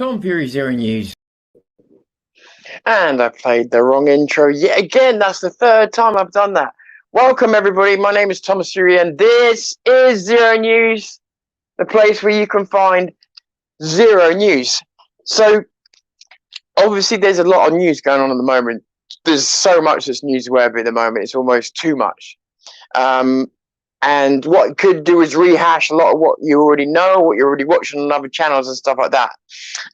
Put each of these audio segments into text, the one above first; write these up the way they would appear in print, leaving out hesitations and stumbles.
Tom Fury Zero News. And I played the wrong intro yet again. That's the third time I've done that. Welcome, everybody. My name is Thomas Fury, and this is Zero News, the place where you can find zero news. So, obviously, there's a lot of news going on at the moment. There's so much that's newsworthy at the moment. It's almost too much. And what it could do is rehash a lot of what you already know, what you're already watching on other channels and stuff like that.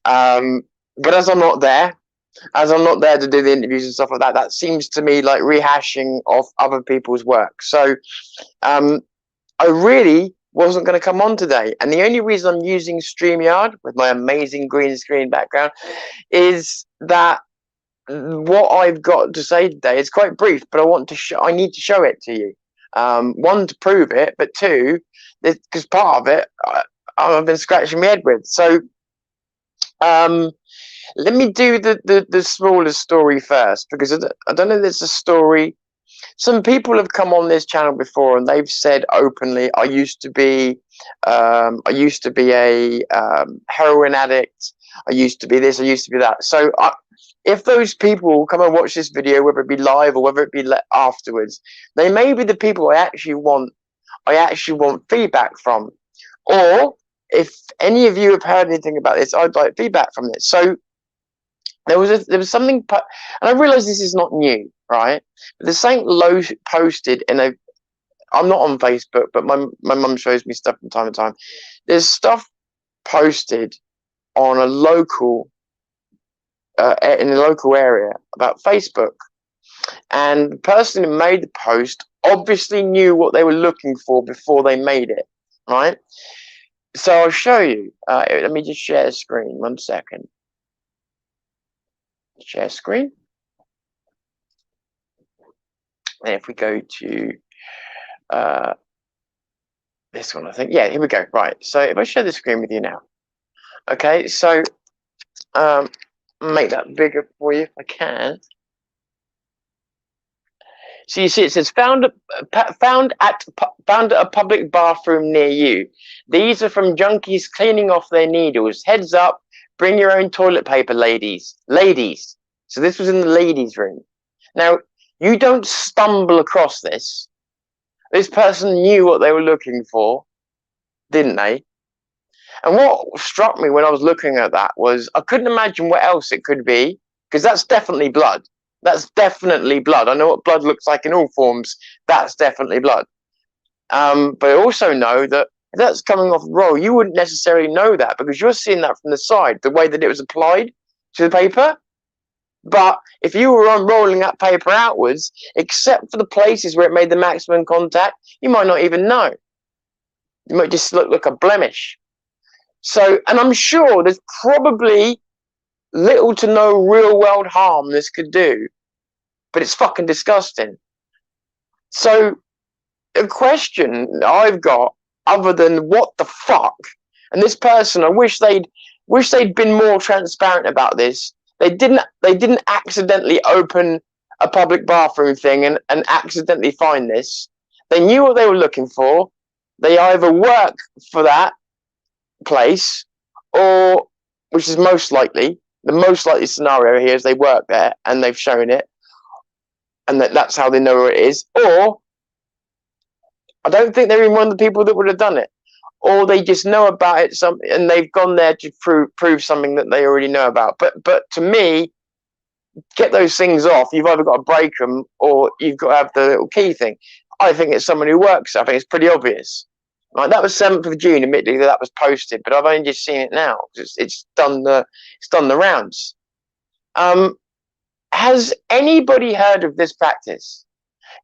But as I'm not there to do the interviews and stuff like that, that seems to me like rehashing of other people's work. So I really wasn't going to come on today. And the only reason I'm using StreamYard with my amazing green screen background is that what I've got to say today is quite brief, but I need to show it to you. One, to prove it, but two, because part of it I've been scratching my head with. So let me do the smallest story first, because I don't know if there's a story. Some people have come on this channel before and they've said openly, I used to be a heroin addict. I used to be this, I used to be that. So if those people come and watch this video, whether it be live or whether it be afterwards, they may be the people I actually want feedback from. Or if any of you have heard anything about this, I'd like feedback from this. So there was something, and I realize this is not new, right? But there's something low posted in a. I'm not on Facebook, but my mum shows me stuff from time to time. There's stuff posted on a local, in a local area about Facebook, and the person who made the post obviously knew what they were looking for before they made it, right? So I'll show you. Let me just share the screen. 1 second. Share screen. And if we go to this one, I think, yeah, here we go. Right. So if I share the screen with you now, okay. So make that bigger for you if I can. So you see, it says found at a public bathroom near you. These are from junkies cleaning off their needles. Heads up, bring your own toilet paper, ladies. Ladies. So this was in the ladies' room. Now, you don't stumble across this. This person knew what they were looking for, didn't they? And what struck me when I was looking at that was I couldn't imagine what else it could be, because that's definitely blood. That's definitely blood. I know what blood looks like in all forms. That's definitely blood. But I also know that if that's coming off roll, you wouldn't necessarily know that because you're seeing that from the side, the way that it was applied to the paper. But if you were unrolling that paper outwards, except for the places where it made the maximum contact, you might not even know. You might just look like a blemish. So, and I'm sure there's probably little to no real world harm this could do, but it's fucking disgusting. So a question I've got, other than what the fuck, and this person, I wish they'd been more transparent about this. They didn't accidentally open a public bathroom thing and accidentally find this. They knew what they were looking for. They either work for that place, or, which is most likely, the most likely scenario here is they work there and they've shown it, and that's how they know where it is. Or I don't think they're even one of the people that would have done it, or they just know about it and they've gone there to prove something that they already know about. But to me, get those things off. You've either got to break them or you've got to have the little key thing. I think it's someone who works. I think it's pretty obvious. Like, that was 7th of June. Admittedly, that was posted, but I've only just seen it now. It's done the rounds. Has anybody heard of this practice?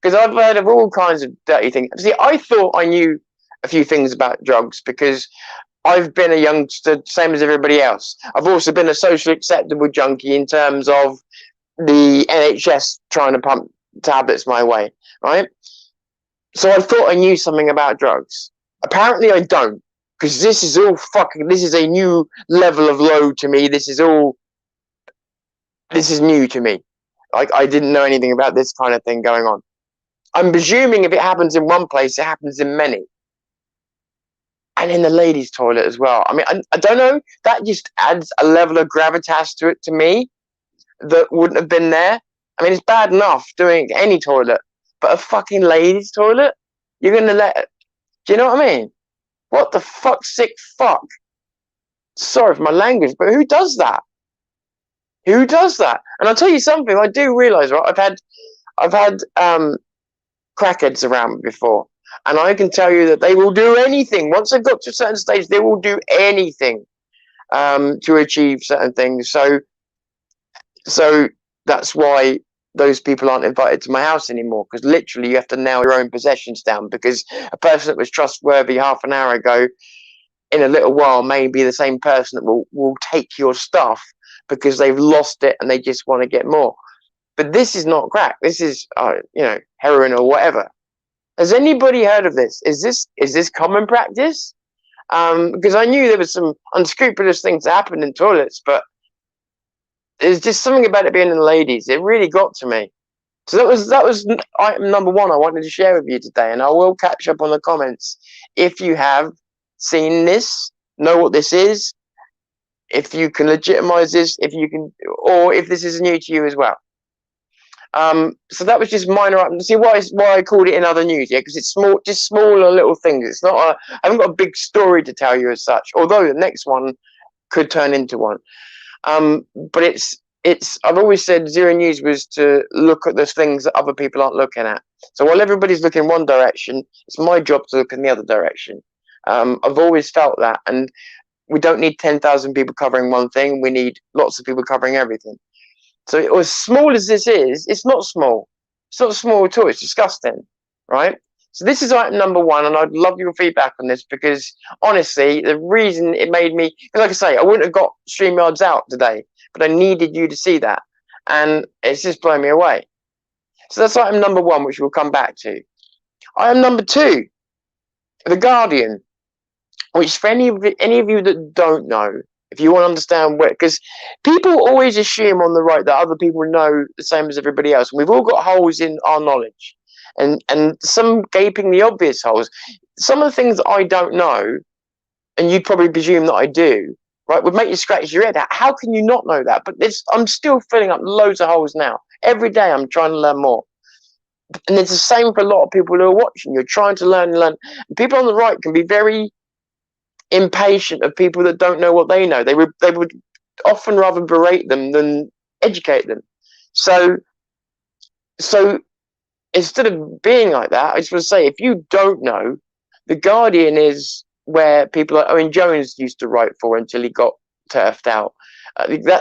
Because I've heard of all kinds of dirty things. See, I thought I knew a few things about drugs because I've been a youngster, same as everybody else. I've also been a socially acceptable junkie in terms of the NHS trying to pump tablets my way, right? So I thought I knew something about drugs. Apparently I don't, because this is a new level of low to me. This is new to me. Like, I didn't know anything about this kind of thing going on. I'm presuming if it happens in one place, it happens in many. and in the ladies' toilet as well. I mean, I don't know. That just adds a level of gravitas to it to me that wouldn't have been there. I mean, it's bad enough doing any toilet, but a fucking ladies' toilet, you're gonna let it. Do you know what I mean? What the fuck, sick fuck? Sorry for my language, but who does that? Who does that? And I'll tell you something. I do realise, right? I've had crackheads around before, and I can tell you that they will do anything once they've got to a certain stage. They will do anything to achieve certain things. So that's why those people aren't invited to my house anymore, because literally you have to nail your own possessions down, because a person that was trustworthy half an hour ago, in a little while, may be the same person that will take your stuff because they've lost it and they just want to get more. But this is not crack. This is, heroin or whatever. Has anybody heard of this? Is this common practice? Because I knew there was some unscrupulous things that happened in toilets, but there's just something about it being in the ladies. It really got to me. So that was item number one I wanted to share with you today, and I will catch up on the comments if you have seen this, know what this is, if you can legitimize this, if you can, or if this is new to you as well. So that was just minor. See why I called it in other news, yeah? Because it's small, just smaller little things. It's not. I haven't got a big story to tell you as such. Although the next one could turn into one. But it's. I've always said Zero News was to look at those things that other people aren't looking at. So while everybody's looking one direction, it's my job to look in the other direction. I've always felt that, and we don't need 10,000 people covering one thing. We need lots of people covering everything. So as small as this is, it's not small. It's not small at all. It's disgusting, right? So this is item number one, and I'd love your feedback on this, because honestly, the reason it made me, like I say, I wouldn't have got StreamYards out today, but I needed you to see that, and it's just blown me away. So that's item number one, which we'll come back to. Item number two, The Guardian, which for any of you that don't know, if you want to understand where, because people always assume on the right that other people know the same as everybody else, and we've all got holes in our knowledge, and some gapingly obvious holes. Some of the things that I don't know, and you'd probably presume that I do, right, would make you scratch your head. How can you not know that? But I'm still filling up loads of holes now. Every day I'm trying to learn more. And it's the same for a lot of people who are watching. You're trying to learn and learn. People on the right can be very impatient of people that don't know what they know. They would often rather berate them than educate them. So instead of being like that, I just want to say, if you don't know, The Guardian is where people like Owen Jones used to write for until he got turfed out.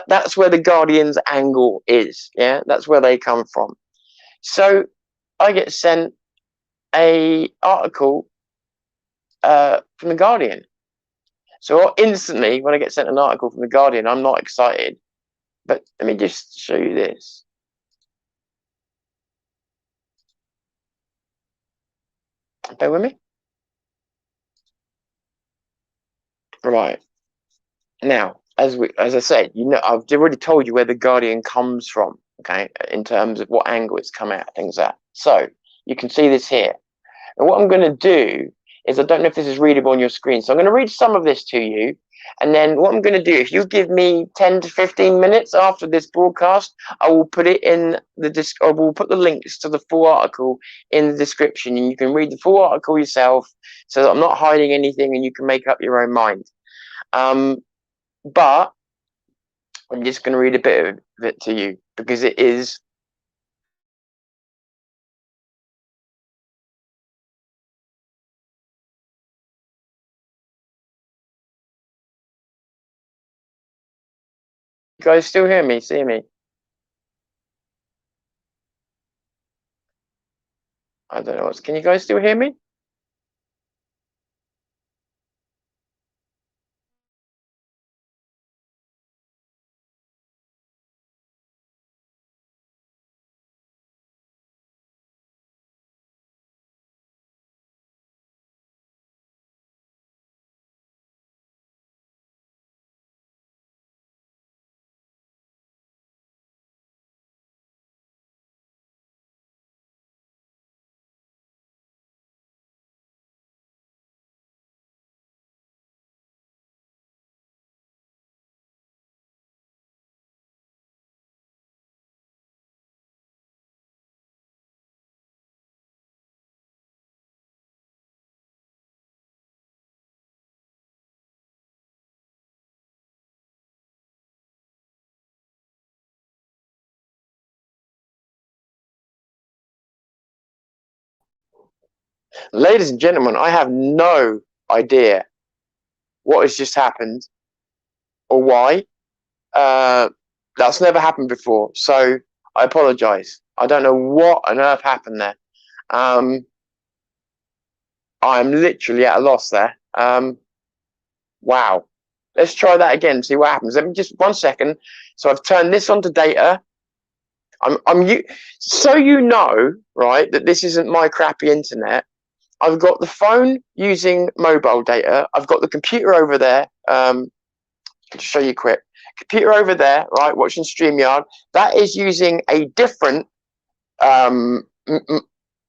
That's where The Guardian's angle is. Yeah, that's where they come from. So I get sent a article from The Guardian. So instantly, when I get sent an article from The Guardian, I'm not excited. But let me just show you this. Bear with me. Right. Now, as I said, I've already told you where The Guardian comes from, okay, in terms of what angle it's come at, things like that. So you can see this here. And what I'm going to do is, I don't know if this is readable on your screen, so I'm going to read some of this to you. And then what I'm going to do, if you give me 10 to 15 minutes after this broadcast, I will put it in I will put the links to the full article in the description, and you can read the full article yourself, so that I'm not hiding anything, and you can make up your own mind. But I'm just going to read a bit of it to you, because it is. You guys still hear me? See me? I don't know. Can you guys still hear me? Ladies and gentlemen, I have no idea what has just happened or why. Uh, that's never happened before, so I apologize. I don't know what on earth happened there. Um, I'm literally at a loss there. Wow. Let's try that again, see what happens. Let me just 1 second. So I've turned this on to data. So you know, right, that this isn't my crappy internet. I've got the phone using mobile data. I've got the computer over there. To show you quick. Computer over there, right, watching StreamYard. That is using a different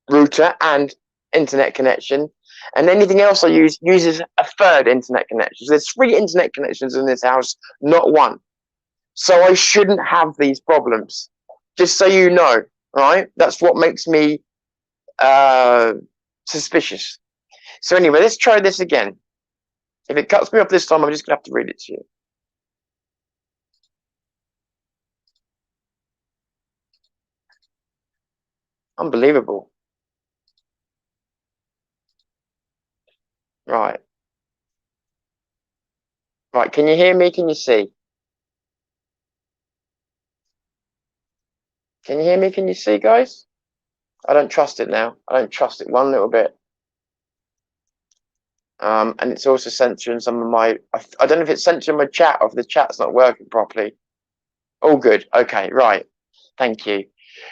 router and internet connection. And anything else I use uses a third internet connection. So there's 3 internet connections in this house, not 1. So I shouldn't have these problems. Just so you know, right? That's what makes me suspicious. So anyway, let's try this again. If it cuts me off this time, I'm just gonna have to read it to you. Unbelievable. Right. Right. Can you hear me? Can you see? Can you hear me? Can you see, guys? I don't trust it now. I don't trust it one little bit. And it's also censoring some of my. I don't know if it's censoring my chat or if the chat's not working properly. All good. Okay. Right. Thank you.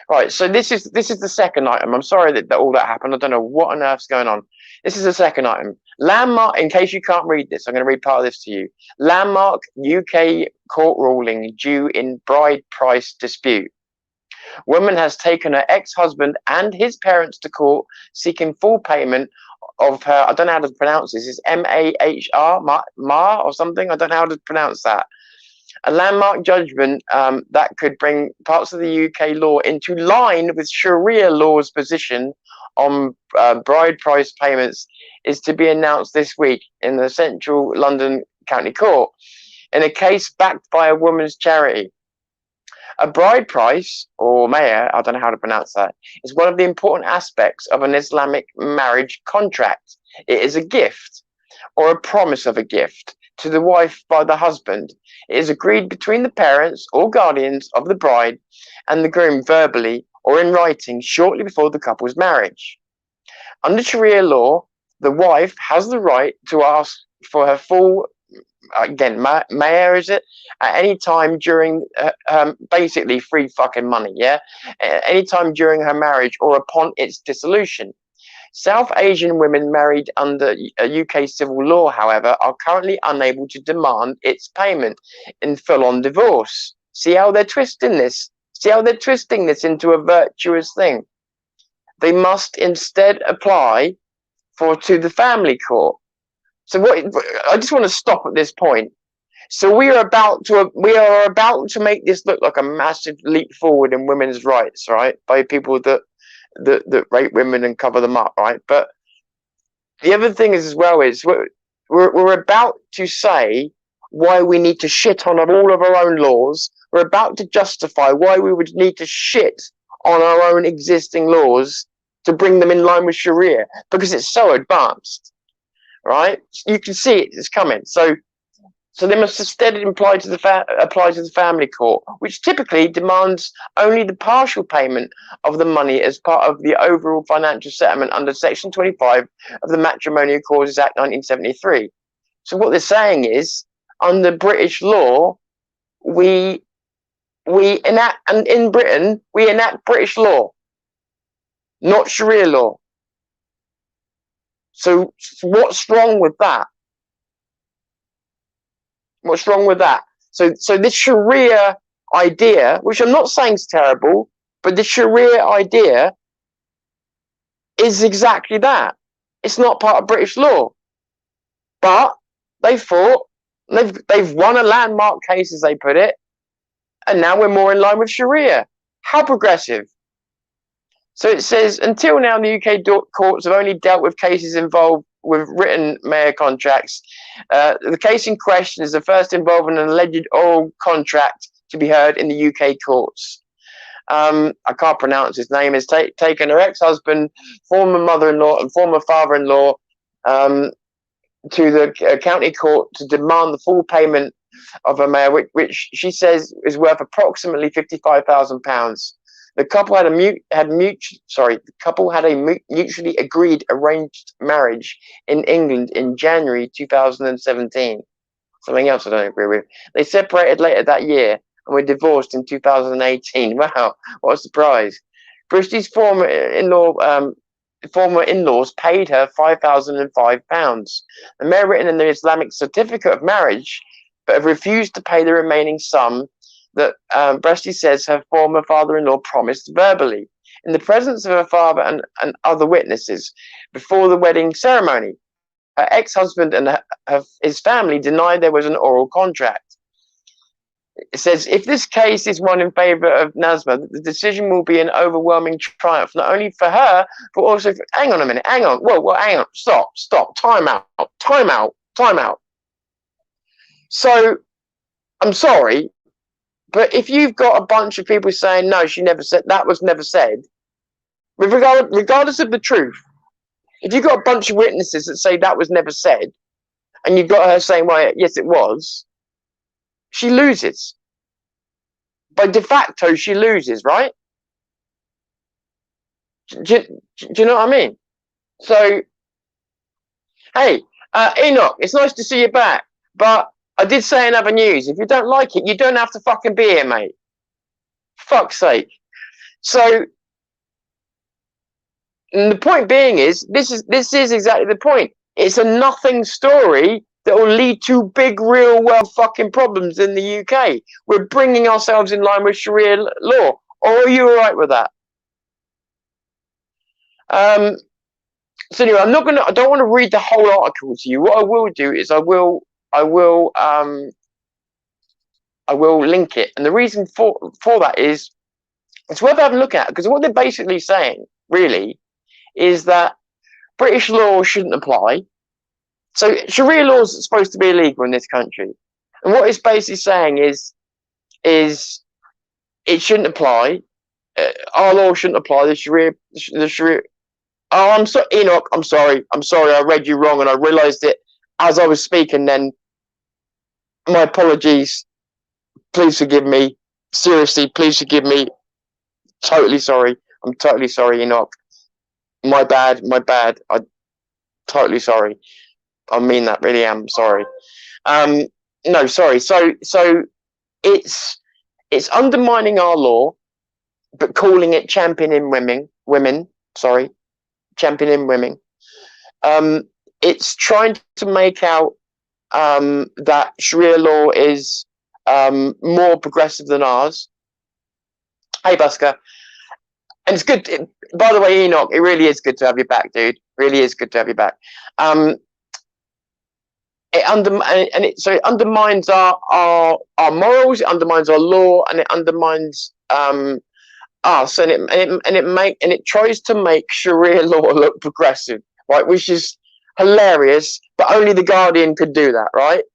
Right. So this is the second item. I'm sorry that all that happened. I don't know what on earth's going on. This is the second item. Landmark. In case you can't read this, I'm going to read part of this to you. Landmark UK court ruling due in bride price dispute. Woman has taken her ex-husband and his parents to court seeking full payment of her. I don't know how to pronounce this. It's MAHR, Mar or something. I don't know how to pronounce that. A landmark judgment that could bring parts of the UK law into line with Sharia law's position on bride price payments is to be announced this week in the Central London County Court in a case backed by a woman's charity. A bride price, or mayor, I don't know how to pronounce that, is one of the important aspects of an Islamic marriage contract. It is a gift, or a promise of a gift, to the wife by the husband. It is agreed between the parents or guardians of the bride and the groom verbally or in writing shortly before the couple's marriage. Under Sharia law, the wife has the right to ask for her full, again, mayor, is it, at any time during basically free fucking money, yeah, any time during her marriage or upon its dissolution. South Asian women married under UK civil law, however, are currently unable to demand its payment in full-on divorce. See how they're twisting this? See how they're twisting this into a virtuous thing? They must instead apply to the family court. So what? I just want to stop at this point. So we are about to make this look like a massive leap forward in women's rights, right? By people that rape women and cover them up, right? But the other thing is as well is we're about to say why we need to shit on all of our own laws. We're about to justify why we would need to shit on our own existing laws to bring them in line with Sharia because it's so advanced, right? You can see it's coming. So they must instead apply to the family court, which typically demands only the partial payment of the money as part of the overall financial settlement under Section 25 of the Matrimonial Causes Act 1973. So what they're saying is, under British law, we enact, and in Britain we enact British law, not Sharia law. So what's wrong with that? What's wrong with that? So this Sharia idea, which I'm not saying is terrible, but the Sharia idea is exactly that. It's not part of British law. But they fought, they've won a landmark case, as they put it, and now we're more in line with Sharia. How progressive. So it says, until now, the UK courts have only dealt with cases involved with written mayor contracts. The case in question is the first involving an alleged oral contract to be heard in the UK courts. I can't pronounce his name, has taken her ex-husband, former mother-in-law, and former father-in-law to the county court to demand the full payment of her mayor, which she says is worth approximately £55,000. The couple had a mutually agreed arranged marriage in England in January 2017. Something else I don't agree with. They separated later that year and were divorced in 2018. Wow, what a surprise! Bristie's former in-laws paid her £5,005. The mayor written in the Islamic certificate of marriage, but have refused to pay the remaining sum that Bresty says her former father-in-law promised verbally in the presence of her father and other witnesses before the wedding ceremony. Her ex-husband and his family denied there was an oral contract. It says, if this case is won in favour of Nazma, the decision will be an overwhelming triumph, not only for her, but also for... Hang on a minute, hang on. Whoa, hang on. Stop. Time out. So, I'm sorry, but if you've got a bunch of people saying, no, she never said, that was never said, regardless of the truth, if you've got a bunch of witnesses that say that was never said, and you've got her saying, well, yes, it was, she loses. By de facto, she loses, right? Do you know what I mean? So, hey, Enoch, it's nice to see you back, but I did say in other news, if you don't like it, you don't have to fucking be here, mate. Fuck's sake. So, and the point being is, this is exactly the point. It's a nothing story that will lead to big real world fucking problems in the UK. We're bringing ourselves in line with Sharia law. Or are you all right with that? So anyway, I don't want to read the whole article to you. What I will do is I will link it. And the reason for that is it's worth having a look at, because what they're basically saying really is that British law shouldn't apply. So Sharia law is supposed to be illegal in this country, and what it's basically saying is it shouldn't apply. Our law shouldn't apply. The Sharia. Oh, I'm sorry, Enoch. I'm sorry. I read you wrong, and I realised it as I was speaking. Then my apologies. Please forgive me. Seriously, please forgive me. Totally sorry. I'm totally sorry, Enoch. My bad. I'm totally sorry. I mean that, really am sorry. No, sorry. So it's undermining our law, but calling it championing women. Sorry, championing women. It's trying to make out that Sharia law is more progressive than ours. Hey, Busker. And it's good. By the way, Enoch, it really is good to have you back, dude. Really is good to have you back. It undermines our morals, it undermines our law, and it undermines us, and it tries to make Sharia law look progressive, right? Which is hilarious, but only the Guardian could do that, right?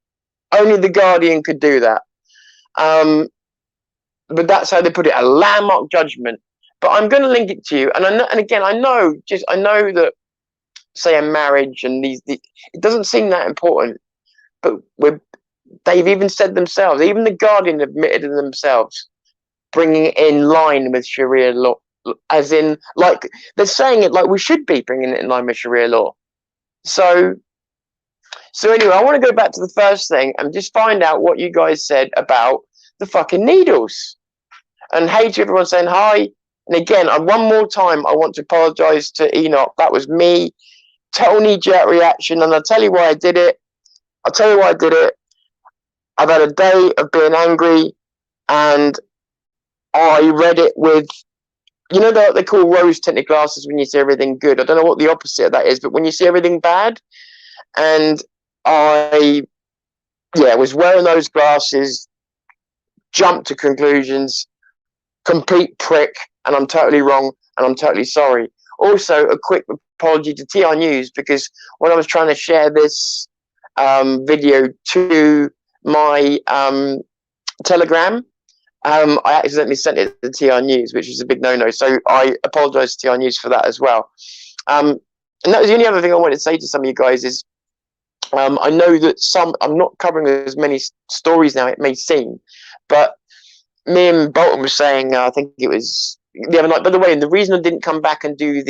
Only the Guardian could do that. But that's how they put it, a landmark judgment. But I'm going to link it to you, and I know that, say, a marriage and these it doesn't seem that important. But they've even said themselves, even the Guardian admitted to themselves, bringing it in line with Sharia law, as in, like, they're saying it like we should be bringing it in line with Sharia law. So anyway, I want to go back to the first thing and just find out what you guys said about the fucking needles. And hey to everyone saying hi. And again, one more time, I want to apologise to Enoch. That was me, total knee-jerk reaction, and I'll tell you why I did it. I've had a day of being angry, and I read it with, you know, they call rose-tinted glasses when you see everything good. I don't know what the opposite of that is, but when you see everything bad, and I was wearing those glasses, jumped to conclusions, complete prick, and I'm totally wrong, and I'm totally sorry. Also, a quick apology to TR News, because when I was trying to share this video to my Telegram, I accidentally sent it to TR News, which is a big no-no. So I apologise to TR News for that as well. And that was the only other thing I wanted to say to some of you guys is, I know that I'm not covering as many stories now, it may seem, but me and Bolton was saying, I think it was the other night, by the way, and the reason I didn't come back and do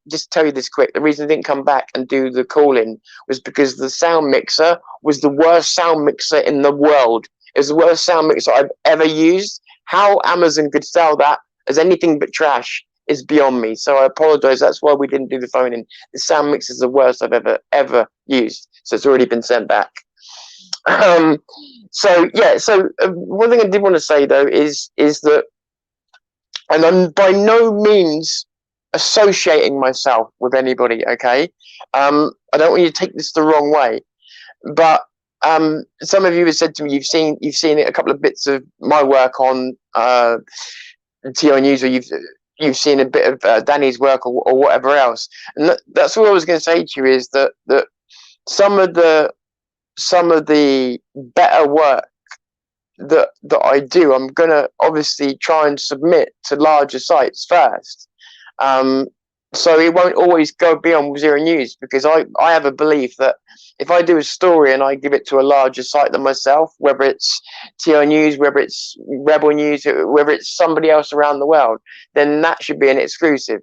just tell you this quick, the reason I didn't come back and do the call-in was because the sound mixer was the worst sound mixer in the world. It was the worst sound mixer I've ever used. How Amazon could sell that as anything but trash is beyond me. So I apologize. That's why we didn't do the phone in. The sound mixer is the worst I've ever used. So it's already been sent back. So yeah. So one thing I did want to say though is that, and I'm by no means associating myself with anybody. Okay, I don't want you to take this the wrong way, but some of you have said to me you've seen a couple of bits of my work on TR News, or you've seen a bit of Danny's work, or whatever else, and that's what I was going to say to you is that some of the better work that I do, I'm gonna obviously try and submit to larger sites first. So it won't always go beyond Zero News, because I have a belief that if I do a story and I give it to a larger site than myself, whether it's TR News, whether it's Rebel News, whether it's somebody else around the world, then that should be an exclusive.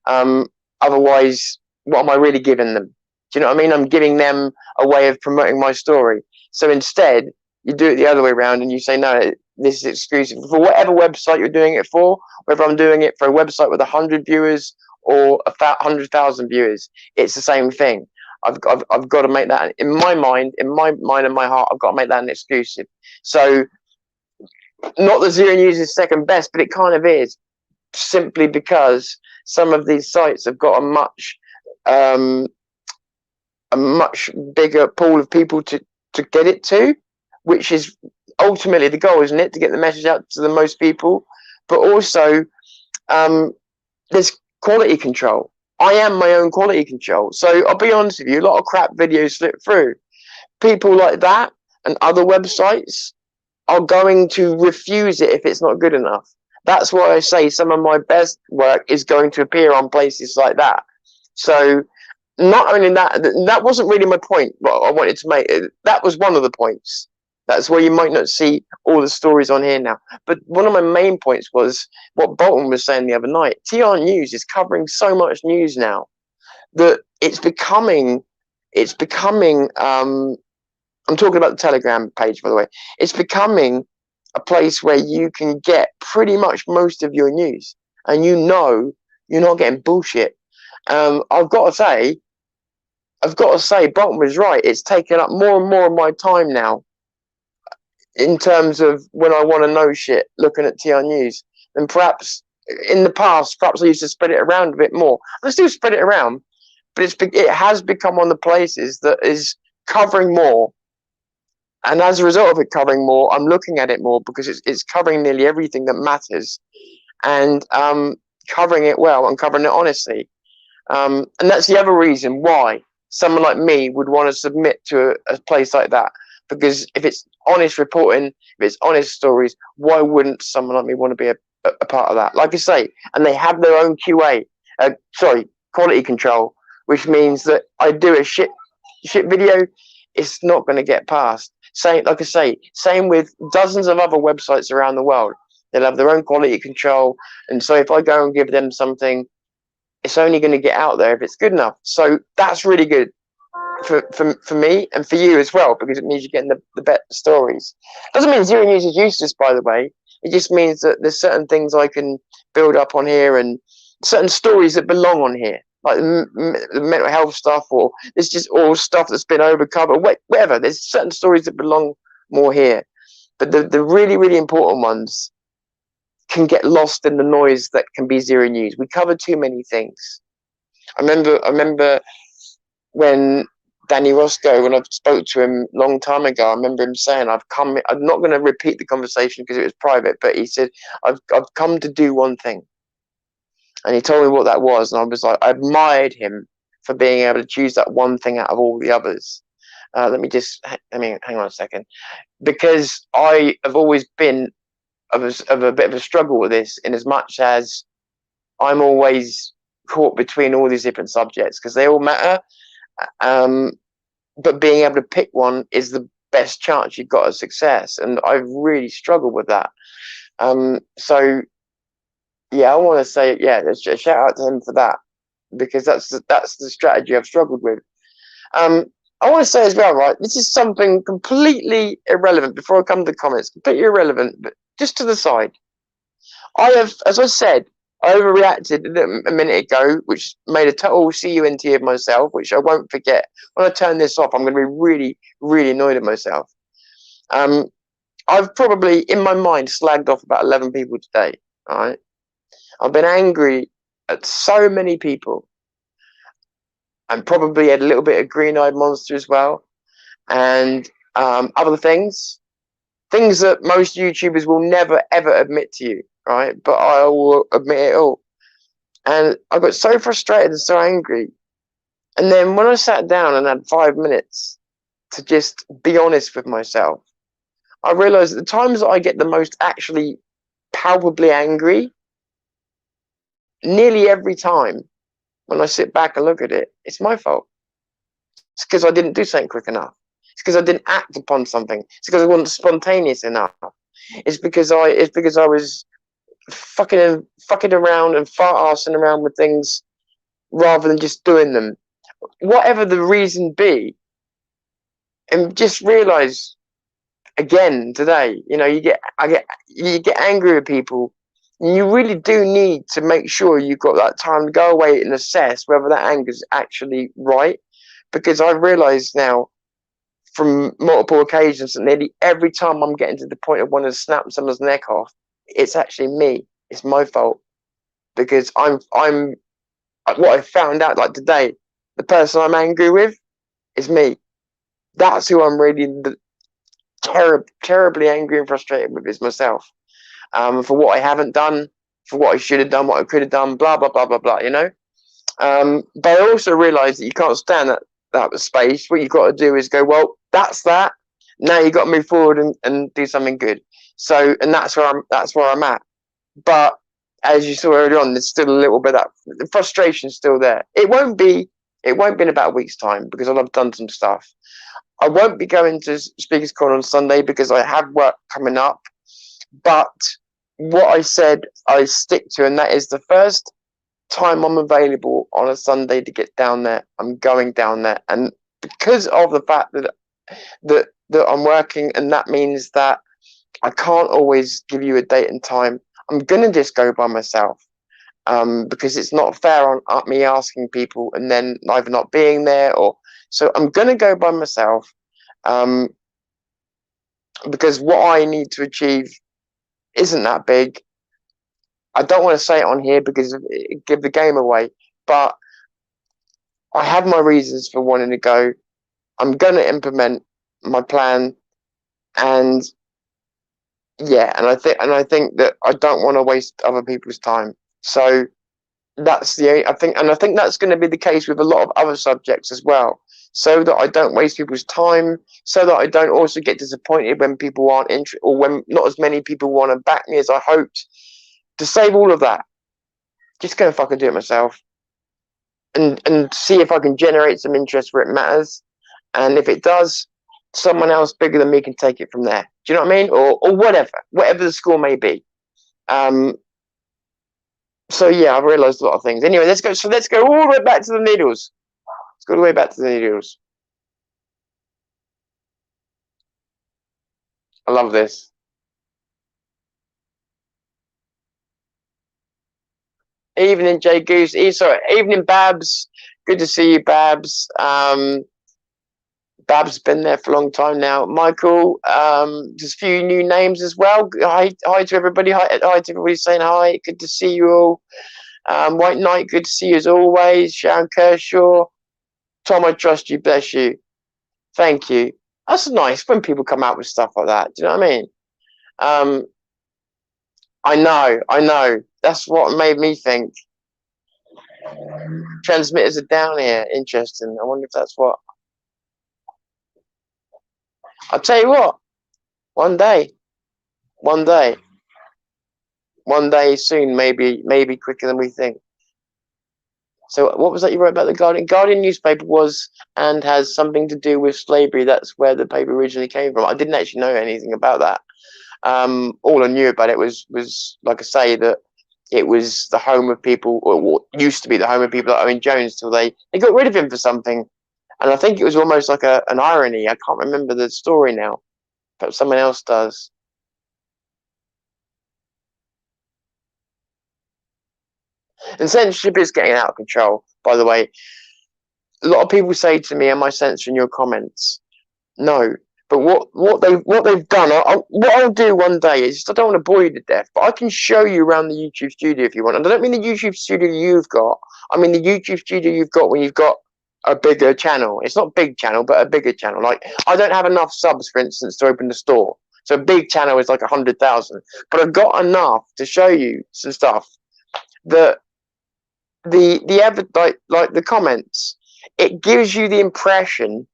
Otherwise, what am I really giving them? Do you know what I mean? I'm giving them a way of promoting my story. So instead, you do it the other way around and you say, no, this is exclusive for whatever website you're doing it for, whether I'm doing it for a website with 100 viewers or 100,000 viewers, it's the same thing. I've got to make that in my mind and my heart. I've got to make that an exclusive. So not that Zero News is second best, but it kind of is, simply because some of these sites have got a much bigger pool of people to get it to, which is ultimately the goal, isn't it? To get the message out to the most people, but also there's quality control. I am my own quality control. So I'll be honest with you, a lot of crap videos slip through. People like that and other websites are going to refuse it if it's not good enough. That's why I say some of my best work is going to appear on places like that. So not only that wasn't really my point, what I wanted to make. That was one of the points. That's why you might not see all the stories on here now. But one of my main points was what Bolton was saying the other night. TR News is covering so much news now that it's becoming I'm talking about the Telegram page, by the way. It's becoming a place where you can get pretty much most of your news, and you know you're not getting bullshit. I've got to say, Bolton was right. It's taken up more and more of my time now, in terms of when I want to know shit, looking at TR News. And perhaps in the past, perhaps I used to spread it around a bit more. I still spread it around, but it has become one of the places that is covering more. And as a result of it covering more, I'm looking at it more because it's covering nearly everything that matters, and covering it well and covering it honestly. And that's the other reason why someone like me would want to submit to a place like that. Because if it's honest reporting, if it's honest stories, why wouldn't someone like me want to be a part of that? Like I say, and they have their own QA, quality control, which means that I do a shit video, it's not going to get past. Like I say, same with dozens of other websites around the world. They'll have their own quality control, and so if I go and give them something, it's only going to get out there if it's good enough. So that's really good for me and for you as well, because it means you're getting the better stories. Doesn't mean Zero News is useless, by the way. It just means that there's certain things I can build up on here, and certain stories that belong on here, like the mental health stuff, or it's just all stuff that's been overcovered, whatever. There's certain stories that belong more here, but the really, really important ones can get lost in the noise that can be Zero News. We cover too many things. I remember when Danny Roscoe, when I spoke to him a long time ago, I remember him saying, I'm not going to repeat the conversation because it was private, but he said, I've come to do one thing. And he told me what that was. And I was like, I admired him for being able to choose that one thing out of all the others. Hang on a second. Because I have always been of a bit of a struggle with this, in as much as I'm always caught between all these different subjects because they all matter. Um, but being able to pick one is the best chance you've got of success, and I've really struggled with that. So yeah, I want to say a shout out to him for that, because that's the strategy I've struggled with. Um, I want to say as well, right? This is something completely irrelevant. Before I come to the comments, completely irrelevant, but just to the side. I have, as I said, I overreacted a minute ago, which made a total CUNT of myself, which I won't forget. When I turn this off, I'm going to be really, really annoyed at myself. Um, I've probably, in my mind, slagged off about 11 people today. All right, I've been angry at so many people, and probably had a little bit of green-eyed monster as well, and other things that most YouTubers will never ever admit to you, right? But I will admit it all. And I got so frustrated and so angry. And then when I sat down and had 5 minutes to just be honest with myself, I realized that the times that I get the most actually palpably angry, nearly every time when I sit back and look at it, it's my fault. It's because I didn't do something quick enough. It's because I didn't act upon something. It's because I wasn't spontaneous enough. It's because I was fucking around and fart-arsing around with things rather than just doing them. Whatever the reason be, and just realize again today, you get angry with people, and you really do need to make sure you've got that time to go away and assess whether that anger is actually right. Because I've realized now from multiple occasions that nearly every time I'm getting to the point of wanting to snap someone's neck off, it's actually me. It's my fault, because I'm what I found out, like today, the person I'm angry with is me. That's who I'm really terribly angry and frustrated with, is myself. For what I haven't done, for what I should have done, what I could have done, blah blah blah blah blah. But I also realise that you can't stand that space. What you've got to do is go, well, that's that. Now you've got to move forward and do something good. So, and that's where I'm at. But as you saw earlier on, there's still a little bit of that frustration still there. It won't be in about a week's time, because I'll have done some stuff. I won't be going to Speakers Corner on Sunday because I have work coming up. But what I said, I stick to, and that is the first time I'm available on a Sunday to get down there, I'm going down there. And because of the fact that I'm working, and that means that I can't always give you a date and time, I'm gonna just go by myself. Because it's not fair on me asking people and then either not being there, or so I'm gonna go by myself. Because what I need to achieve isn't that big. I don't want to say it on here because it give the game away, but I have my reasons for wanting to go. I'm gonna implement my plan, and yeah, and I think that I don't want to waste other people's time. So that's I think that's going to be the case with a lot of other subjects as well, so that I don't waste people's time, so that I don't also get disappointed when people aren't interested, or when not as many people want to back me as I hoped. To save all of that, just go and fucking do it myself, and see if I can generate some interest where it matters, and if it does, someone else bigger than me can take it from there. Do you know what I mean? Or whatever the score may be. So yeah, I've realised a lot of things. Anyway, let's go. So let's go all the way back to the needles. Let's go all the way back to the needles. I love this. Evening, Jay Goose. Sorry, evening, Babs. Good to see you, Babs. Babs been there for a long time now. Michael, just a few new names as well. Hi to everybody. Hi to everybody saying hi. Good to see you all. White Knight, good to see you as always. Sharon Kershaw. Tom, I trust you. Bless you. Thank you. That's nice when people come out with stuff like that. Do you know what I mean? Um, I know. That's what made me think. Transmitters are down here. Interesting. I wonder if that's what. I'll tell you what. One day. One day soon, maybe quicker than we think. So what was that you wrote about the Guardian? Guardian newspaper was and has something to do with slavery. That's where the paper originally came from. I didn't actually know anything about that. All I knew about it was like I say, that it was the home of people, or what used to be the home of people like Owen Jones, till they got rid of him for something. And I think it was almost like an irony. I can't remember the story now. Perhaps someone else does. And censorship is getting out of control, by the way. A lot of people say to me, am I censoring your comments? No. But what they've done, what I'll do one day is, I don't want to bore you to death, but I can show you around the YouTube studio if you want. And I don't mean the YouTube studio you've got. I mean the YouTube studio you've got when you've got a bigger channel. It's not big channel, but a bigger channel. Like, I don't have enough subs, for instance, to open the store. So a big channel is like 100,000. But I've got enough to show you some stuff that like the comments, it gives you the impression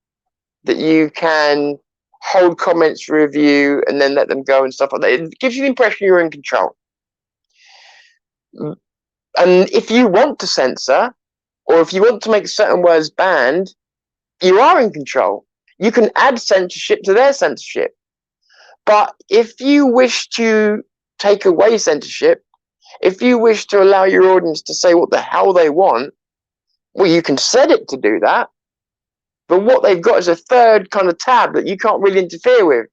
that you can hold comments for review and then let them go and stuff like that. It gives you the impression you're in control. And if you want to censor, or if you want to make certain words banned, you are in control. You can add censorship to their censorship. But if you wish to take away censorship, if you wish to allow your audience to say what the hell they want, well, you can set it to do that. But what they've got is a third kind of tab that you can't really interfere with.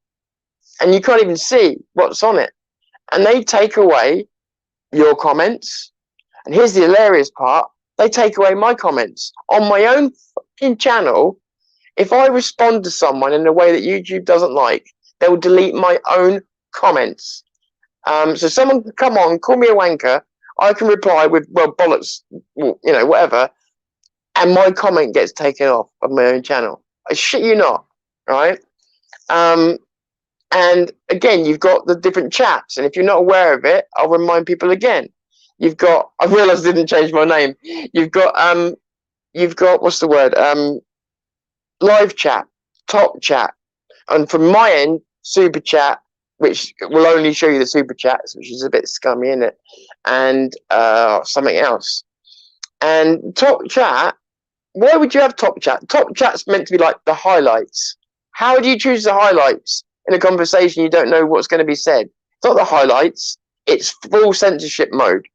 And you can't even see what's on it. And they take away your comments. And here's the hilarious part. They take away my comments. On my own fucking channel, if I respond to someone in a way that YouTube doesn't like, they will delete my own comments. So someone can come on, call me a wanker. I can reply with, well, bollocks, you know, whatever. And my comment gets taken off of my own channel. I shit you not, right? And again, you've got the different chats. And if you're not aware of it, I'll remind people again. You've got, I realized I didn't change my name. You've got, what's the word? Live chat, top chat. And from my end, super chat, which will only show you the super chats, which is a bit scummy, isn't it? And something else. And top chat, why would you have top chat? Top chat's meant to be like the highlights. How do you choose the highlights in a conversation you don't know what's going to be said? It's not the highlights, it's full censorship mode.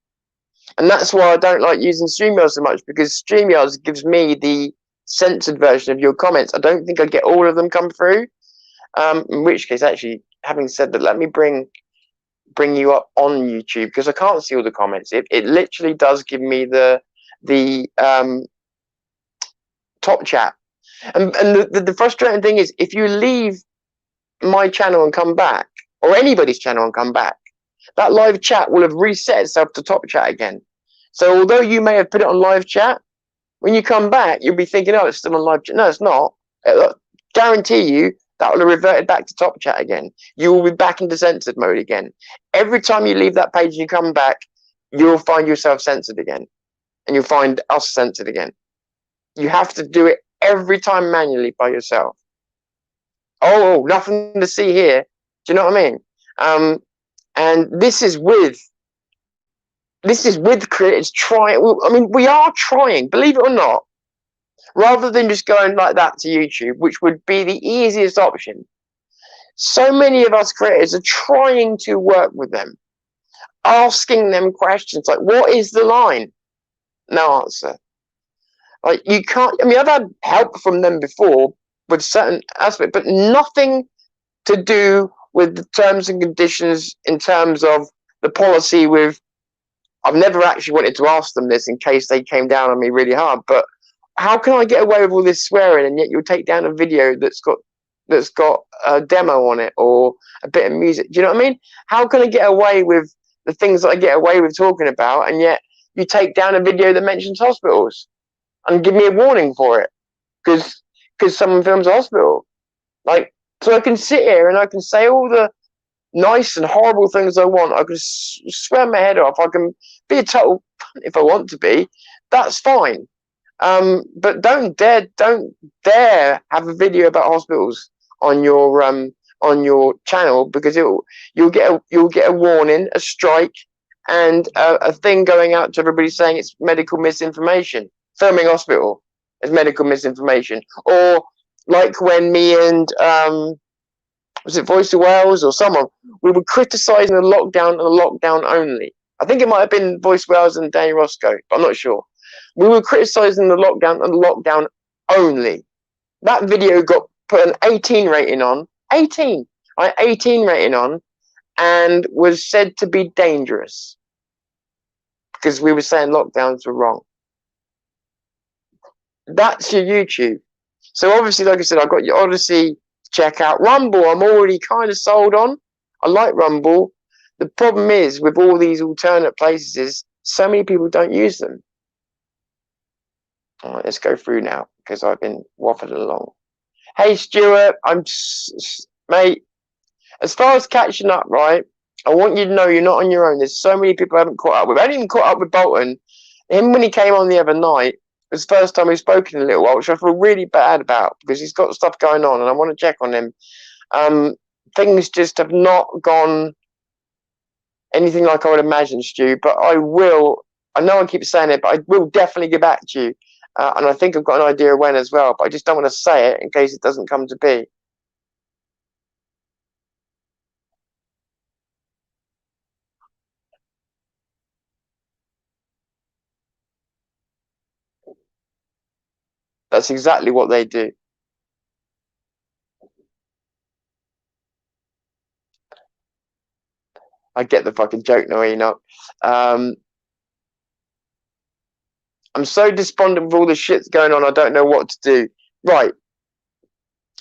And that's why I don't like using StreamYard so much, because StreamYard gives me the censored version of your comments. I don't think I get all of them come through. In which case, actually, having said that, let me bring you up on YouTube, because I can't see all the comments. It literally does give me the top chat. And the frustrating thing is, if you leave my channel and come back, or anybody's channel and come back, that live chat will have reset itself to top chat again. So although you may have put it on live chat, when you come back, you'll be thinking, oh, it's still on live chat. No, it's not. I guarantee you that will have reverted back to top chat again. You will be back into censored mode again. Every time you leave that page and you come back, you'll find yourself censored again. And you'll find us censored again. You have to do it every time manually by yourself. Oh, nothing to see here. Do you know what I mean? And this is with creators trying. I mean, we are trying, believe it or not, rather than just going like that to YouTube, which would be the easiest option. So many of us creators are trying to work with them, asking them questions like, what is the line? No answer. Like, you can't, I mean, I've had help from them before with certain aspects, but nothing to do with the terms and conditions in terms of the policy with, I've never actually wanted to ask them this in case they came down on me really hard, but how can I get away with all this swearing and yet you'll take down a video that's got a demo on it or a bit of music? Do you know what I mean? How can I get away with the things that I get away with talking about, and yet you take down a video that mentions hospitals and give me a warning for it because someone films a hospital? Like, so I can sit here and I can say all the nice and horrible things I want. I can swear my head off. I can be a total cunt if I want to be. That's fine. But don't dare have a video about hospitals on your channel, because you'll get a warning, a strike, and a thing going out to everybody saying it's medical misinformation. Filming hospital is medical misinformation. Or like when me and was it Voice of Wales or someone, we were criticising the lockdown and the lockdown only. I think it might have been Voice of Wales and Danny Roscoe, but I'm not sure. We were criticising the lockdown and the lockdown only. That video got put an 18 rating on, 18, right, 18 rating on, and was said to be dangerous because we were saying lockdowns were wrong. That's your YouTube. So obviously, like I said, I've got your Odyssey. Check out Rumble. I'm already kind of sold on. I like Rumble. The problem is with all these alternate places is so many people don't use them. All right, let's go through now because I've been waffling along. Hey Stuart, mate. As far as catching up, right? I want you to know you're not on your own. There's so many people I haven't caught up with. I haven't even caught up with Bolton. Him when he came on the other night, it was the first time we've spoken in a little while, which I feel really bad about because he's got stuff going on and I want to check on him. Things just have not gone anything like I would imagine, Stu, but I will. I know I keep saying it, but I will definitely get back to you. And I think I've got an idea of when as well, but I just don't want to say it in case it doesn't come to be. That's exactly what they do. I get the fucking joke now, Enoch. I'm so despondent with all the shit's going on, I don't know what to do. Right.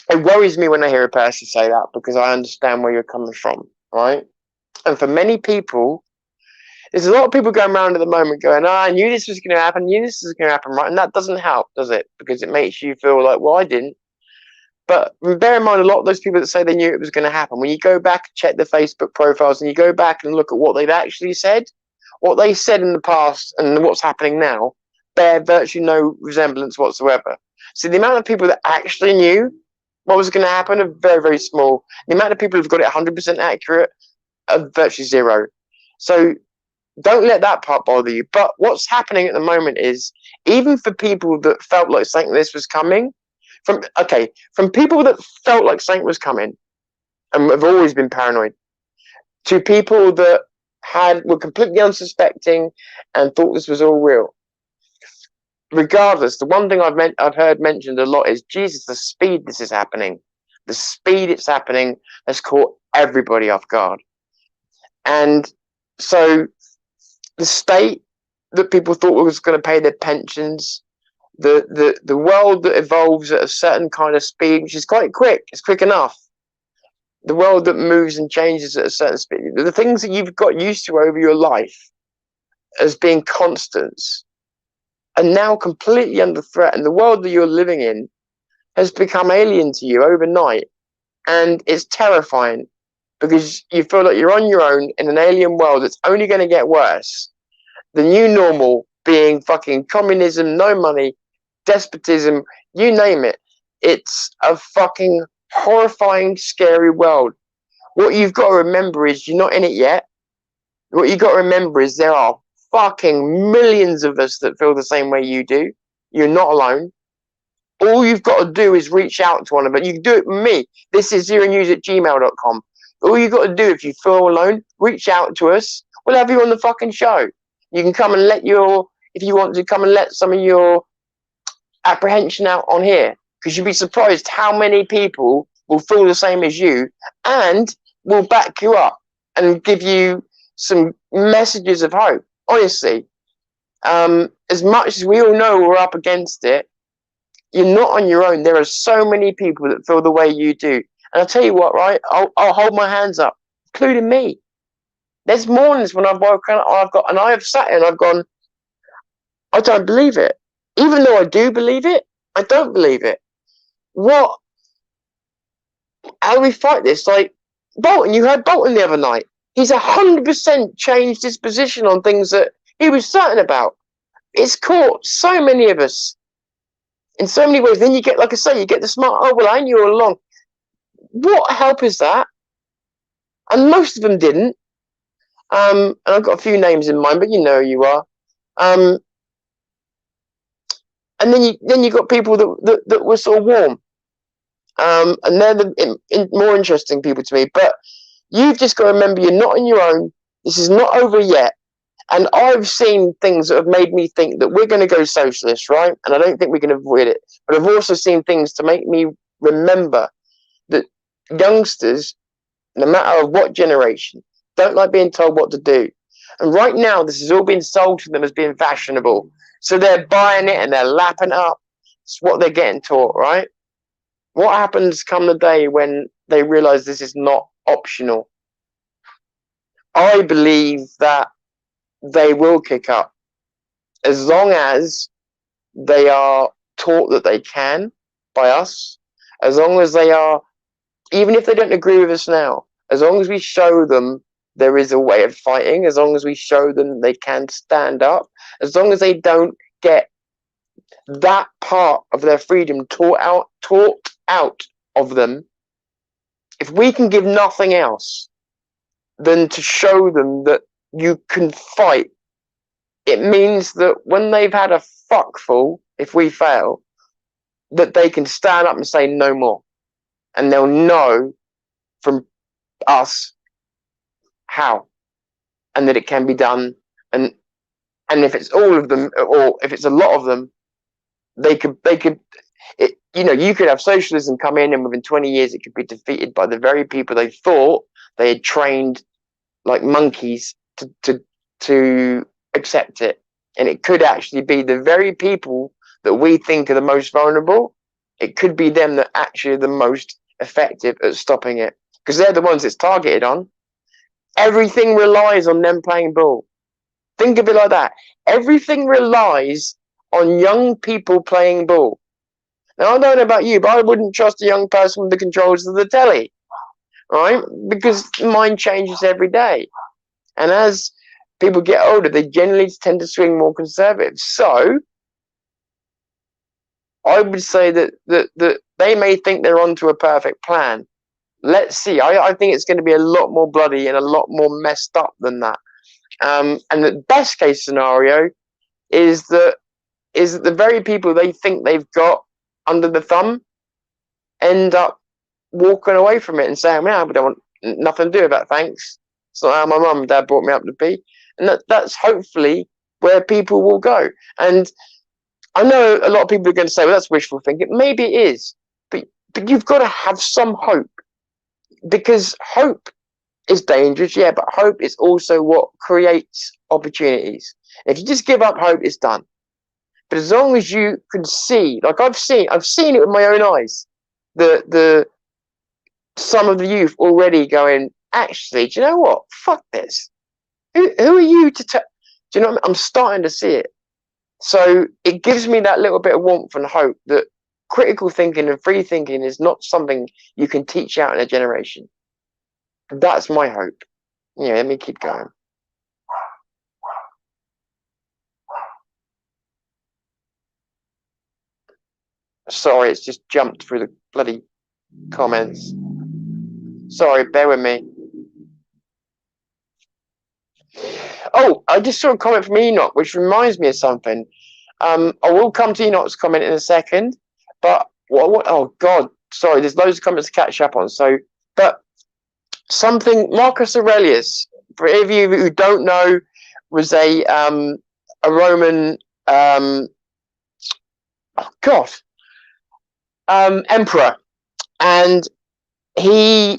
It worries me when I hear a person say that because I understand where you're coming from, right? And for many people, there's a lot of people going around at the moment going, I knew this was going to happen, knew this was going to happen, right? And that doesn't help, does it? Because it makes you feel like, well, I didn't. But bear in mind, a lot of those people that say they knew it was going to happen, when you go back and check their Facebook profiles and you go back and look at what they've actually said, what they said in the past and what's happening now bear virtually no resemblance whatsoever. So the amount of people that actually knew what was going to happen are very, very small. The amount of people who've got it 100% accurate are virtually zero. So don't let that part bother you. But what's happening at the moment is, even for people that felt like something this was coming, from people that felt like something was coming and have always been paranoid, to people that were completely unsuspecting and thought this was all real. Regardless, the one thing I've heard mentioned a lot is, Jesus, the speed this is happening. The speed it's happening has caught everybody off guard. And so the state that people thought was going to pay their pensions, the world that evolves at a certain kind of speed, which is quite quick, it's quick enough. The world that moves and changes at a certain speed, the things that you've got used to over your life as being constants are now completely under threat. And the world that you're living in has become alien to you overnight. And it's terrifying because you feel like you're on your own in an alien world that's only going to get worse. The new normal being fucking communism, no money, despotism, you name it. It's a fucking horrifying, scary world. What you've got to remember is you're not in it yet. What you've got to remember is there are fucking millions of us that feel the same way you do. You're not alone. All you've got to do is reach out to one of them. You can do it with me. This is zeronews@gmail.com. All you've got to do, if you feel alone, reach out to us. We'll have you on the fucking show. You can come and if you want to, come and let some of your apprehension out on here. Because you'd be surprised how many people will feel the same as you and will back you up and give you some messages of hope. Honestly, as much as we all know we're up against it, you're not on your own. There are so many people that feel the way you do. And I'll tell you what, right? I'll hold my hands up, including me. There's mornings when I've woken up, and I have sat here and I've gone, I don't believe it. Even though I do believe it, I don't believe it. What? How do we fight this? Like, Bolton, you heard Bolton the other night. He's 100% changed his position on things that he was certain about. It's caught so many of us in so many ways. Then you get, like I say, you get the smart, oh, well, I knew all along. What help is that? And most of them didn't. And I've got a few names in mind, but you know who you are. Um, and then you got people that were sort of warm. And they're the more interesting people to me. But you've just got to remember, you're not on your own. This is not over yet. And I've seen things that have made me think that we're going to go socialist, right? And I don't think we can avoid it. But I've also seen things to make me remember that youngsters, no matter what generation, don't like being told what to do. And right now, this has all been sold to them as being fashionable. So they're buying it and they're lapping it up. It's what they're getting taught, right? What happens come the day when they realize this is not optional? I believe that they will kick up as long as they are taught that they can by us, as long as they are, even if they don't agree with us now, as long as we show them there is a way of fighting, as long as we show them they can stand up, as long as they don't get that part of their freedom taught out of them, if we can give nothing else than to show them that you can fight, it means that when they've had a fuckful, if we fail, that they can stand up and say no more. And they'll know from us how, and that it can be done. And if it's all of them, or if it's a lot of them, they could you could have socialism come in, and within 20 years it could be defeated by the very people they thought they had trained like monkeys to accept it. And it could actually be the very people that we think are the most vulnerable. It could be them that actually are the most effective at stopping it, because they're the ones it's targeted on. Everything relies on them playing ball. Think of it like that. Everything relies on young people playing ball. Now, I don't know about you, but I wouldn't trust a young person with the controls of the telly, right? Because mind changes every day. And as people get older, they generally tend to swing more conservative. So I would say that they may think they're onto a perfect plan. Let's see. I think it's going to be a lot more bloody and a lot more messed up than that. And the best case scenario is that the very people they think they've got under the thumb end up walking away from it and saying, "Man, I don't want nothing to do with that, thanks. It's not how my mum and dad brought me up to be." And that's hopefully where people will go. And I know a lot of people are going to say, "Well, that's wishful thinking." Maybe it is, but you've got to have some hope, because hope is dangerous, yeah, but hope is also what creates opportunities. If you just give up hope, it's done. But as long as you can see, like I've seen it with my own eyes, the some of the youth already going, actually, do you know what? Fuck this. Who are you to tell? Do you know what I mean? I'm starting to see it. So it gives me that little bit of warmth and hope that critical thinking and free thinking is not something you can teach out in a generation. That's my hope. Yeah, let me keep going. Sorry, it's just jumped through the bloody comments. Sorry, bear with me. Oh, I just saw a comment from Enoch, which reminds me of something. I will come to Enoch's comment in a second, but what? Oh God, sorry. There's loads of comments to catch up on. So, but something Marcus Aurelius, for any of you who don't know, was a Roman emperor, and he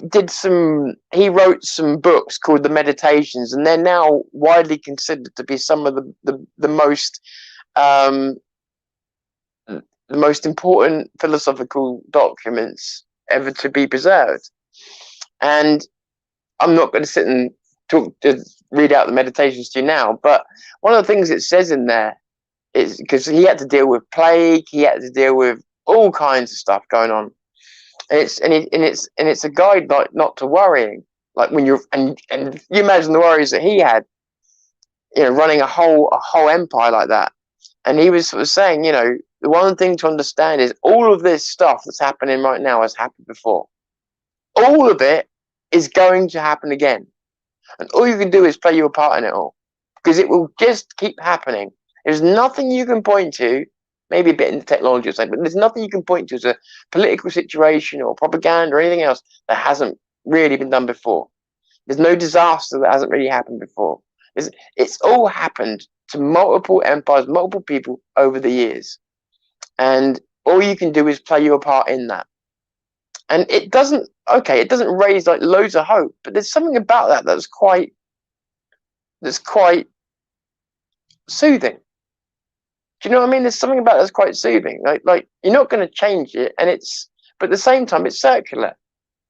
wrote some books called the Meditations, and they're now widely considered to be some of the most important philosophical documents ever to be preserved. And I'm not going to sit and read out the Meditations to you now, but one of the things it says in there is, because he had to deal with plague, he had to deal with all kinds of stuff going on. And it's a guide like not to worrying, like when you're and you imagine the worries that he had, running a whole empire like that. And he was sort of saying, the one thing to understand is all of this stuff that's happening right now has happened before. All of it is going to happen again. And all you can do is play your part in it all, because it will just keep happening. There's nothing you can point to, maybe a bit in the technology or something, but there's nothing you can point to as a political situation or propaganda or anything else that hasn't really been done before. There's no disaster that hasn't really happened before. It's all happened to multiple empires, multiple people over the years. And all you can do is play your part in that. And it doesn't raise like loads of hope, but there's something about that that's quite soothing. Do you know what I mean? There's something about it that's quite soothing. Like you're not going to change it, but at the same time, it's circular.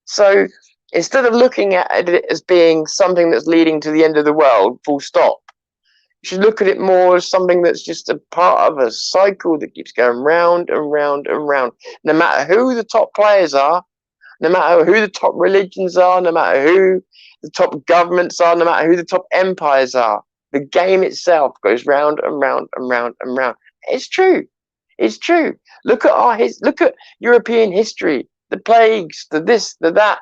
So instead of looking at it as being something that's leading to the end of the world, full stop, you should look at it more as something that's just a part of a cycle that keeps going round and round and round. No matter who the top players are, no matter who the top religions are, no matter who the top governments are, no matter who the top empires are, the game itself goes round and round and round and round. It's true. It's true. Look at European history, the plagues, the this, the that,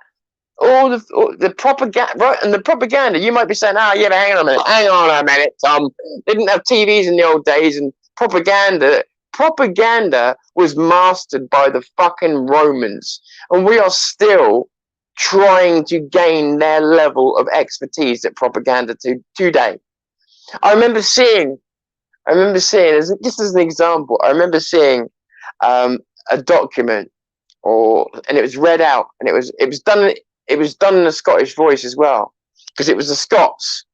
all the propaganda, right? And the propaganda. You might be saying, yeah, but hang on a minute, Tom. They didn't have TVs in the old days, and propaganda was mastered by the fucking Romans, and we are still trying to gain their level of expertise at propaganda today. I remember seeing, just as an example, I remember seeing a document, and it was read out, and it was done in a Scottish voice as well, because it was the Scots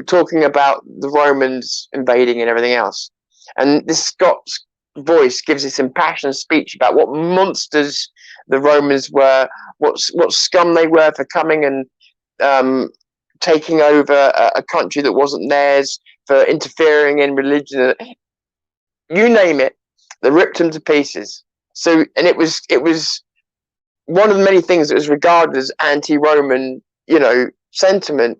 talking about the Romans invading and everything else. And this Scots voice gives this impassioned speech about what monsters the Romans were, what scum they were for coming and taking over a country that wasn't theirs, for interfering in religion. You name it, they ripped them to pieces. So, and it was one of the many things that was regarded as anti-Roman, sentiment.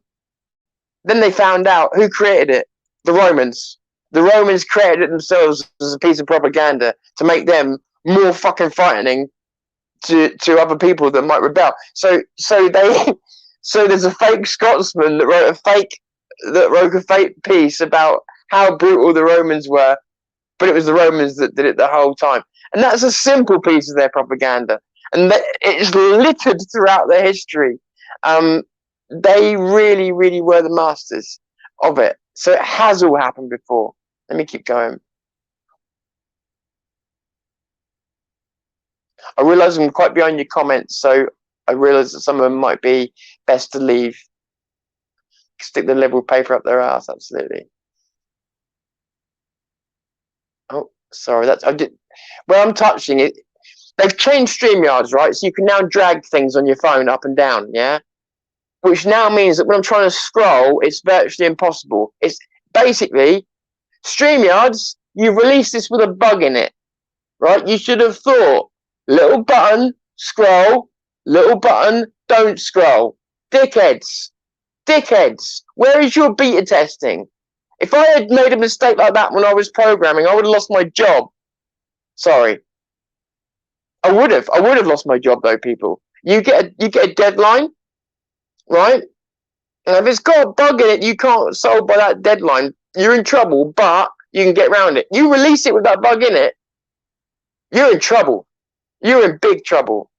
Then they found out who created it: the Romans. The Romans created it themselves as a piece of propaganda to make them more fucking frightening to other people that might rebel. So there's a fake Scotsman that wrote a fake piece about how brutal the Romans were, but it was the Romans that did it the whole time. And that's a simple piece of their propaganda, and it's littered throughout their history. They really, really were the masters of it. So it has all happened before. Let me keep going. I realise I'm quite behind your comments, so I realise that some of them might be best to leave. Stick the Liberal paper up their ass, absolutely. Oh, sorry, I did. Well, I'm touching it. They've changed StreamYards, right? So you can now drag things on your phone up and down, yeah? Which now means that when I'm trying to scroll, it's virtually impossible. It's basically, StreamYards, you've released this with a bug in it, right? You should have thought, little button, scroll, little button, don't scroll. Dickheads. Where is your beta testing? If I had made a mistake like that when I was programming, I would have lost my job. Sorry. I would have lost my job though, people. You get a deadline, right? And if it's got a bug in it you can't solve by that deadline, you're in trouble, but you can get around it. You release it with that bug in it, you're in trouble. You're in big trouble.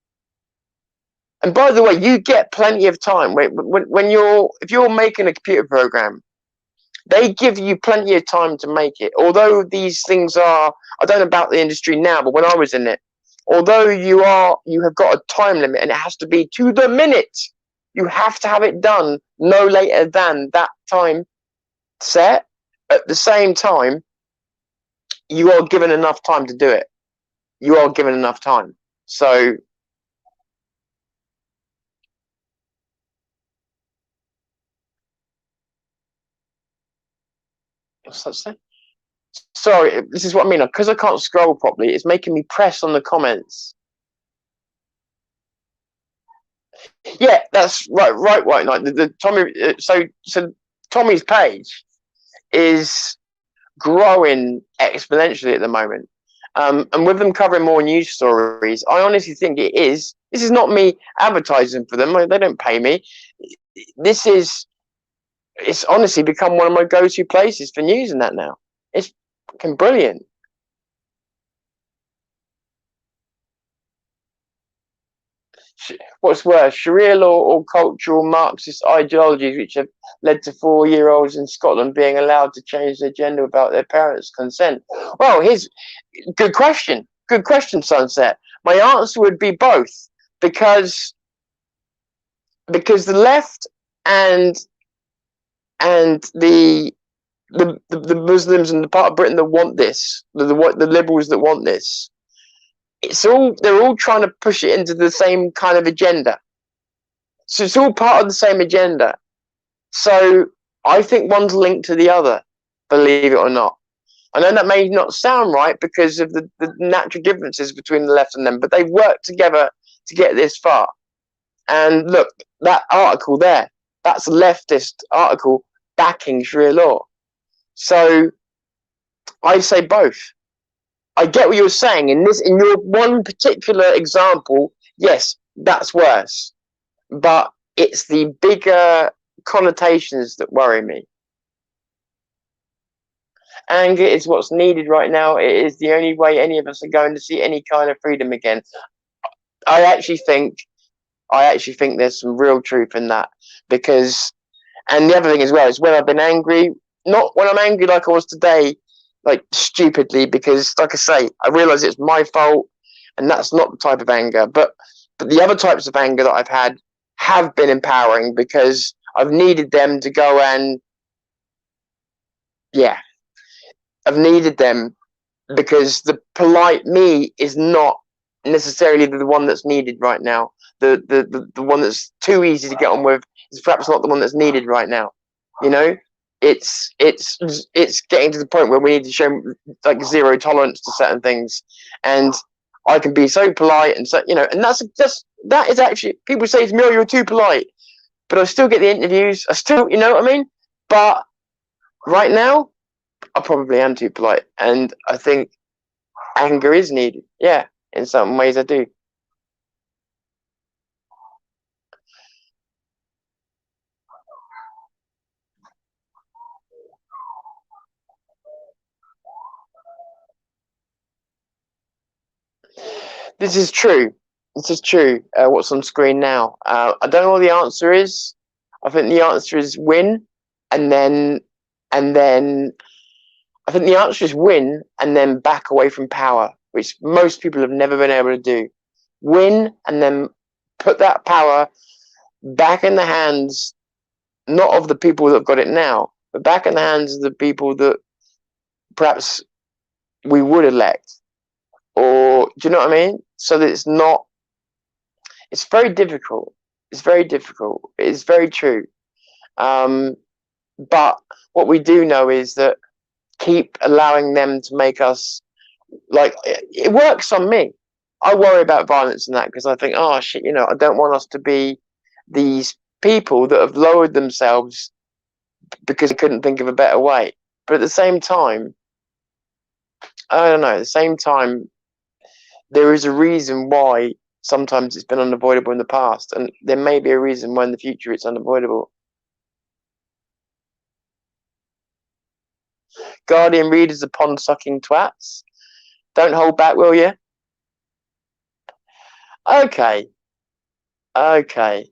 And by the way, you get plenty of time. If you're making a computer program, they give you plenty of time to make it. Although these things are, I don't know about the industry now, but when I was in it, although you have got a time limit and it has to be to the minute, you have to have it done no later than that time set. At the same time, you are given enough time to do it. You are given enough time. So what's that say? Sorry, this is what I mean. Because I can't scroll properly, it's making me press on the comments. Yeah, that's right, White Knight. The Tommy. So Tommy's page is growing exponentially at the moment, and with them covering more news stories, I honestly think it is. This is not me advertising for them. They don't pay me. This is It's honestly become one of my go-to places for news and that now. It's fucking brilliant. What's worse, Sharia law or cultural Marxist ideologies which have led to 4-year-olds in Scotland being allowed to change their gender without their parents' consent? Well, here's good question. Good question, Sunset. My answer would be both, because the left and the Muslims and the part of Britain that want this, the liberals that want this, they're all trying to push it into the same kind of agenda. So it's all part of the same agenda. So I think one's linked to the other, believe it or not. I know that may not sound right because of the natural differences between the left and them, but they've worked together to get this far. And look, that article there, that's a leftist article backing Sharia law. So I say both. I get what you're saying. In your one particular example, yes, that's worse. But it's the bigger connotations that worry me. Anger is what's needed right now. It is the only way any of us are going to see any kind of freedom again. I actually think there's some real truth in that, because, and the other thing as well is when I've been angry, not when I'm angry like I was today, like stupidly, because like I say, I realise it's my fault, and that's not the type of anger. But the other types of anger that I've had have been empowering, because I've needed them to go and, yeah, I've needed them, because the polite me is not necessarily the one that's needed right now. The one that's too easy to get on with is perhaps not the one that's needed right now. You know, it's getting to the point where we need to show like zero tolerance to certain things, and I can be so polite and so, you know, and that is actually, people say to me, "Oh, you're too polite," but I still get the interviews. I still, you know what I mean? But right now, I probably am too polite, and I think anger is needed. Yeah, in some ways I do. This is true. This is true. What's on screen now? I don't know what the answer is. I think the answer is win, and then and then I think the answer is win and then back away from power, which most people have never been able to do. Win and then put that power back in the hands, not of the people that have got it now, but back in the hands of the people that perhaps we would elect. Or do you know what I mean? So that it's not. It's very difficult. It's very difficult. It's very true. Um, but what we do know is that keep allowing them to make us, like, it works on me. I worry about violence and that because I think, oh shit, you know, I don't want us to be these people that have lowered themselves because they couldn't think of a better way. But at the same time, I don't know. At the same time, there is a reason why sometimes it's been unavoidable in the past, and there may be a reason why in the future it's unavoidable. Guardian readers are pond sucking twats. Don't hold back, will you? Okay. Okay.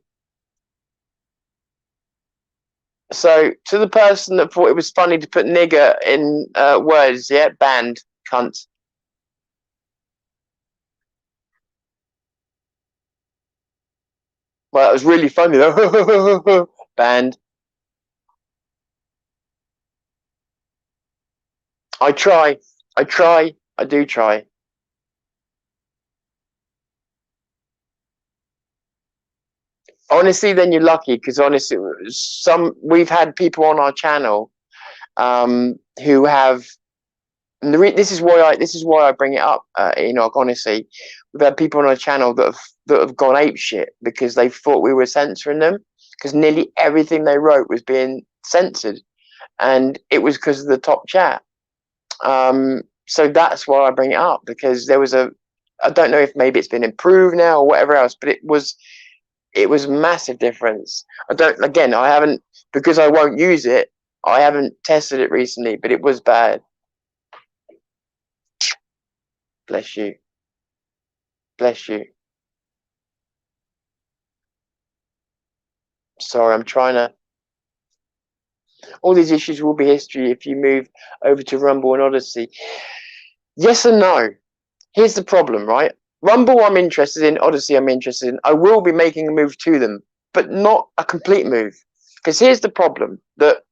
So, to the person that thought it was funny to put nigger in words, yeah, banned, cunt. Well, it was really funny though. Banned. I try. I try. I do try. Honestly, then you're lucky, because honestly, we've had people on our channel who have. And this is why I bring it up. Enoch, honestly, we've had people on our channel that have gone ape shit because they thought we were censoring them, because nearly everything they wrote was being censored, and it was because of the top chat. So that's why I bring it up, because there was I don't know if maybe it's been improved now or whatever else, but it was a massive difference. I haven't because I won't use it. I haven't tested it recently, but it was bad. Bless you. Bless you. Sorry, I'm trying to. All these issues will be history if you move over to Rumble and Odyssey. Yes and no. Here's the problem, right? Rumble I'm interested in, Odyssey I'm interested in. I will be making a move to them, but not a complete move. Because here's the problem that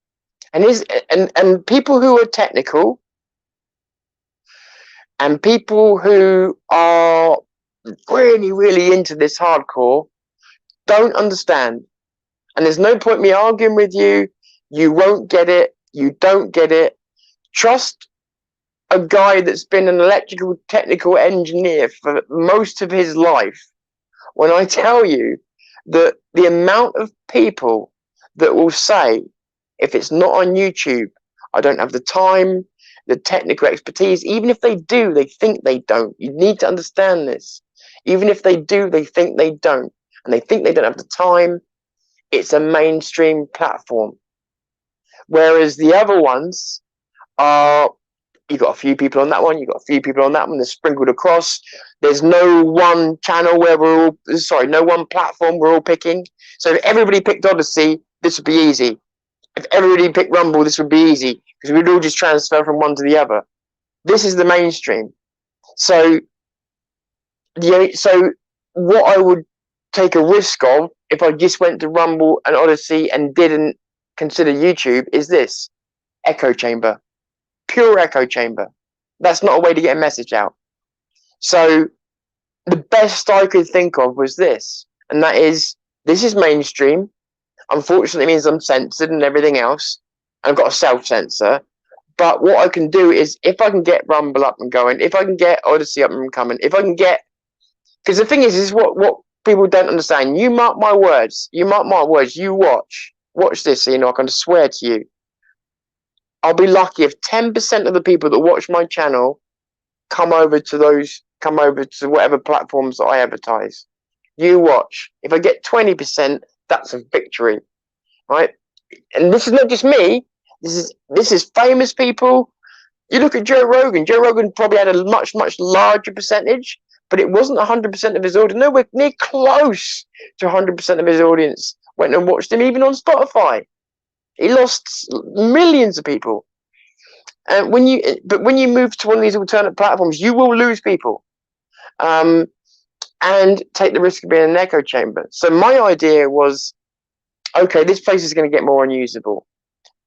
and people who are technical and people who are really, really into this hardcore don't understand. And there's no point me arguing with you. You won't get it. You don't get it. Trust a guy that's been an electrical technical engineer for most of his life when I tell you that the amount of people that will say, if it's not on YouTube, I don't have the time, the technical expertise. Even if they do, they think they don't. You need to understand this. Even if they do, they think they don't. And they think they don't have the time. It's a mainstream platform. Whereas the other ones are, you got a few people on that one, you got a few people on that one, they're sprinkled across. There's no one channel where we're all, sorry, no one platform we're all picking. So if everybody picked Odyssey, this would be easy. If everybody picked Rumble, this would be easy because we'd all just transfer from one to the other. This is the mainstream. So, so what I would take a risk of if I just went to Rumble and Odyssey and didn't consider YouTube is this: echo chamber, pure echo chamber. That's not a way to get a message out. So the best I could think of was this, and that is, this is mainstream. Unfortunately, it means I'm censored and everything else. I've got a self-censor. But what I can do is, if I can get Rumble up and going, if I can get Odyssey up and coming, if I can get... Because the thing is what people don't understand. You mark my words. You mark my words. You watch. Watch this, so you know I can swear to you. I'll be lucky if 10% of the people that watch my channel come over to whatever platforms that I advertise. You watch. If I get 20%, that's a victory, right? And this is not just me. This is famous people. You look at Joe Rogan. Joe Rogan probably had a much, much larger percentage, but it wasn't 100% of his audience. Nowhere near close to 100% of his audience went and watched him, even on Spotify. He lost millions of people. And when you move to one of these alternate platforms, you will lose people, and take the risk of being an echo chamber. So my idea was, okay, this place is going to get more unusable,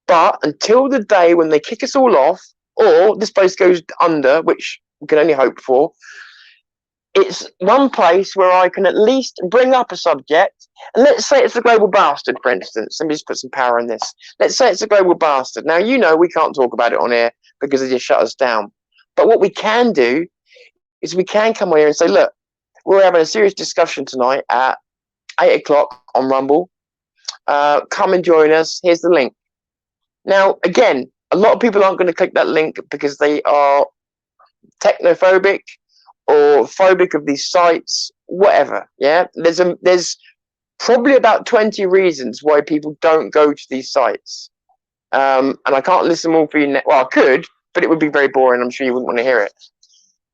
but until the day when they kick us all off, or this place goes under, which we can only hope for, it's one place where I can at least bring up a subject. And let's say it's a global bastard, for instance. Let me just put some power in this. Let's say it's a global bastard. Now, you know we can't talk about it on air because they just shut us down. But what we can do is we can come on here and say, look, we're having a serious discussion tonight at 8 o'clock on Rumble. Come and join us. Here's the link. Now, again, a lot of people aren't going to click that link because they are technophobic or phobic of these sites, whatever. Yeah, there's probably about 20 reasons why people don't go to these sites, and I can't list them all for you. Well, I could, but it would be very boring. I'm sure you wouldn't want to hear it.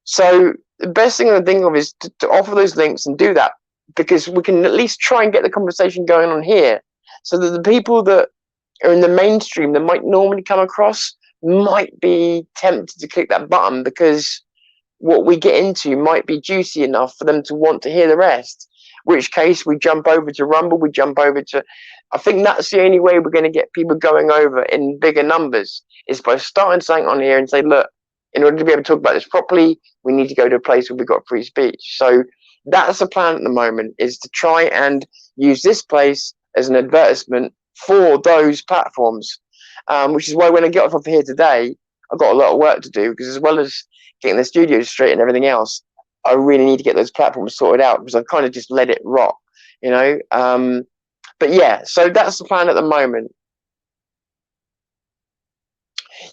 So the best thing I think of is to offer those links and do that, because we can at least try and get the conversation going on here, so that the people that are in the mainstream that might normally come across might be tempted to click that button, because what we get into might be juicy enough for them to want to hear the rest. Which case we jump over to Rumble, we jump over to... I think that's the only way we're going to get people going over in bigger numbers, is by starting something on here and say, look, in order to be able to talk about this properly, we need to go to a place where we've got free speech. So that's the plan at the moment, is to try and use this place as an advertisement for those platforms, which is why when I get off of here today, I've got a lot of work to do, because as well as getting the studio straight and everything else, I really need to get those platforms sorted out, because I've kind of just let it rot, you know. But yeah, so that's the plan at the moment.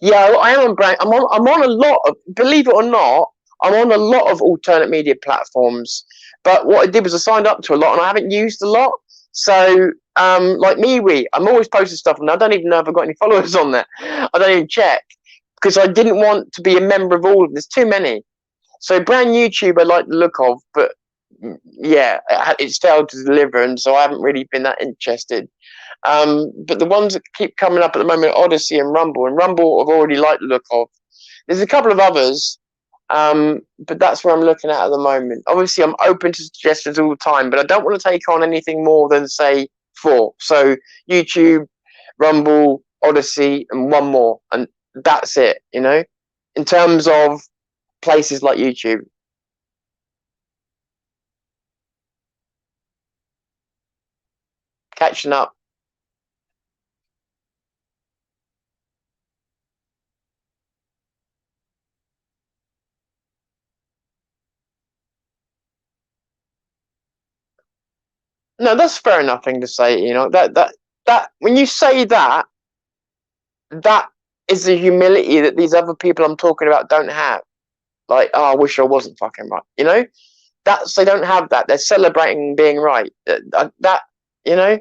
Yeah, I am on brand. I'm on a lot of, believe it or not, I'm on a lot of alternate media platforms. But what I did was I signed up to a lot and I haven't used a lot. So, like MeWe, I'm always posting stuff, and I don't even know if I've got any followers on there. I don't even check because I didn't want to be a member of all of them. There's too many. So, brand YouTube, I like the look of, but yeah, it's failed to deliver, and so I haven't really been that interested. But the ones that keep coming up at the moment are Odyssey and Rumble I've already liked the look of. There's a couple of others, but that's where I'm looking at the moment. Obviously, I'm open to suggestions all the time, but I don't want to take on anything more than, say, 4. So YouTube, Rumble, Odyssey, and one more, and that's it. In terms of places like YouTube. Catching up. No, that's fair enough thing to say. That when you say that, that is the humility that these other people I'm talking about don't have. Like, oh, I wish I wasn't fucking right. They don't have that. They're celebrating being right. That you know,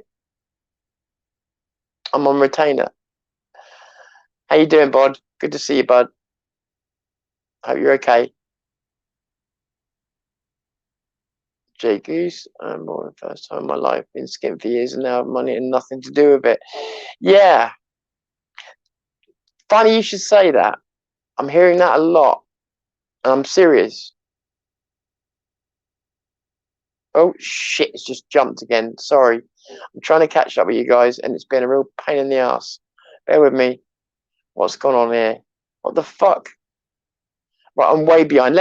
I'm on retainer. How you doing, bud? Good to see you, bud. Hope you're okay. Jay Goose. I'm for the first time in my life. Been skint for years and now have money and nothing to do with it. Yeah. Funny you should say that. I'm hearing that a lot. And I'm serious. Oh shit, it's just jumped again. Sorry. I'm trying to catch up with you guys and it's been a real pain in the ass. Bear with me. What's going on here? What the fuck? Right, I'm way behind.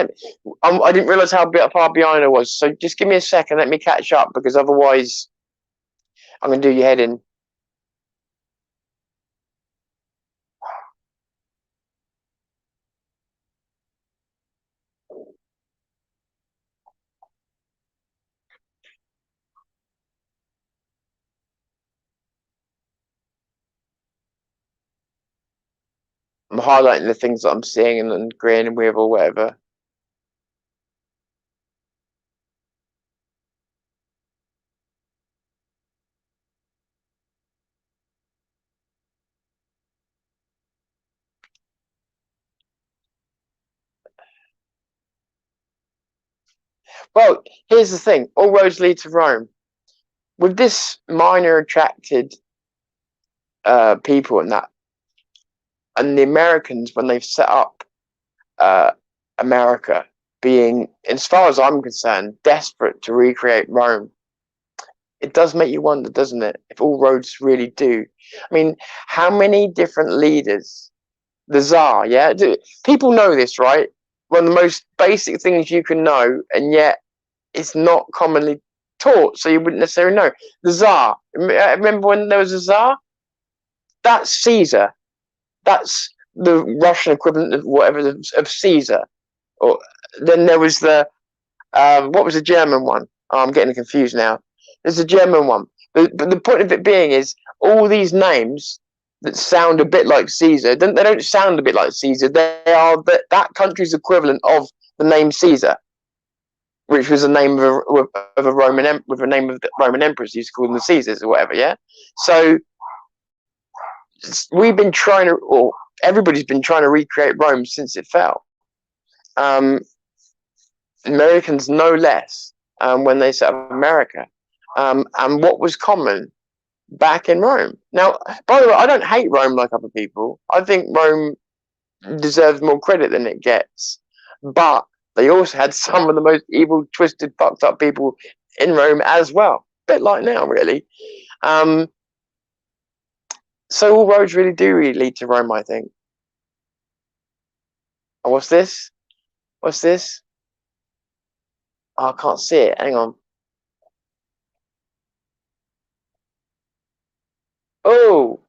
I didn't realize how far behind I was. So just give me a second. Let me catch up because otherwise I'm gonna do your head in. I'm highlighting the things that I'm seeing and agreeing with or whatever. Well, here's the thing: all roads lead to Rome. With this minor attracted people and the Americans when they've set up uh, America, being, as far as I'm concerned, desperate to recreate Rome. It does make you wonder, doesn't it? If all roads really do. I mean, how many different leaders? The Tsar, yeah? People know this, right? One of the most basic things you can know, and yet it's not commonly taught, so you wouldn't necessarily know. The Tsar. Remember when there was a Tsar? That's Caesar. That's the Russian equivalent of whatever of Caesar. Or then there was what was the German one? Oh, I'm getting confused now. There's a German one, but the point of it being is all these names that sound a bit like Caesar. They don't sound a bit like Caesar. They are that country's equivalent of the name Caesar, which was a name of a Roman with a name of the Roman emperors. Used to call them the Caesars or whatever. Yeah. So we've been trying to, or everybody's been trying to recreate Rome since it fell. Um, Americans no less when they set up America. And what was common back in Rome. Now, by the way, I don't hate Rome like other people. I think Rome deserves more credit than it gets. But they also had some of the most evil, twisted, fucked up people in Rome as well. A bit like now, really. Um, so all roads really lead to Rome, I think. Oh, what's this? What's this? Oh, I can't see it. Hang on. Oh,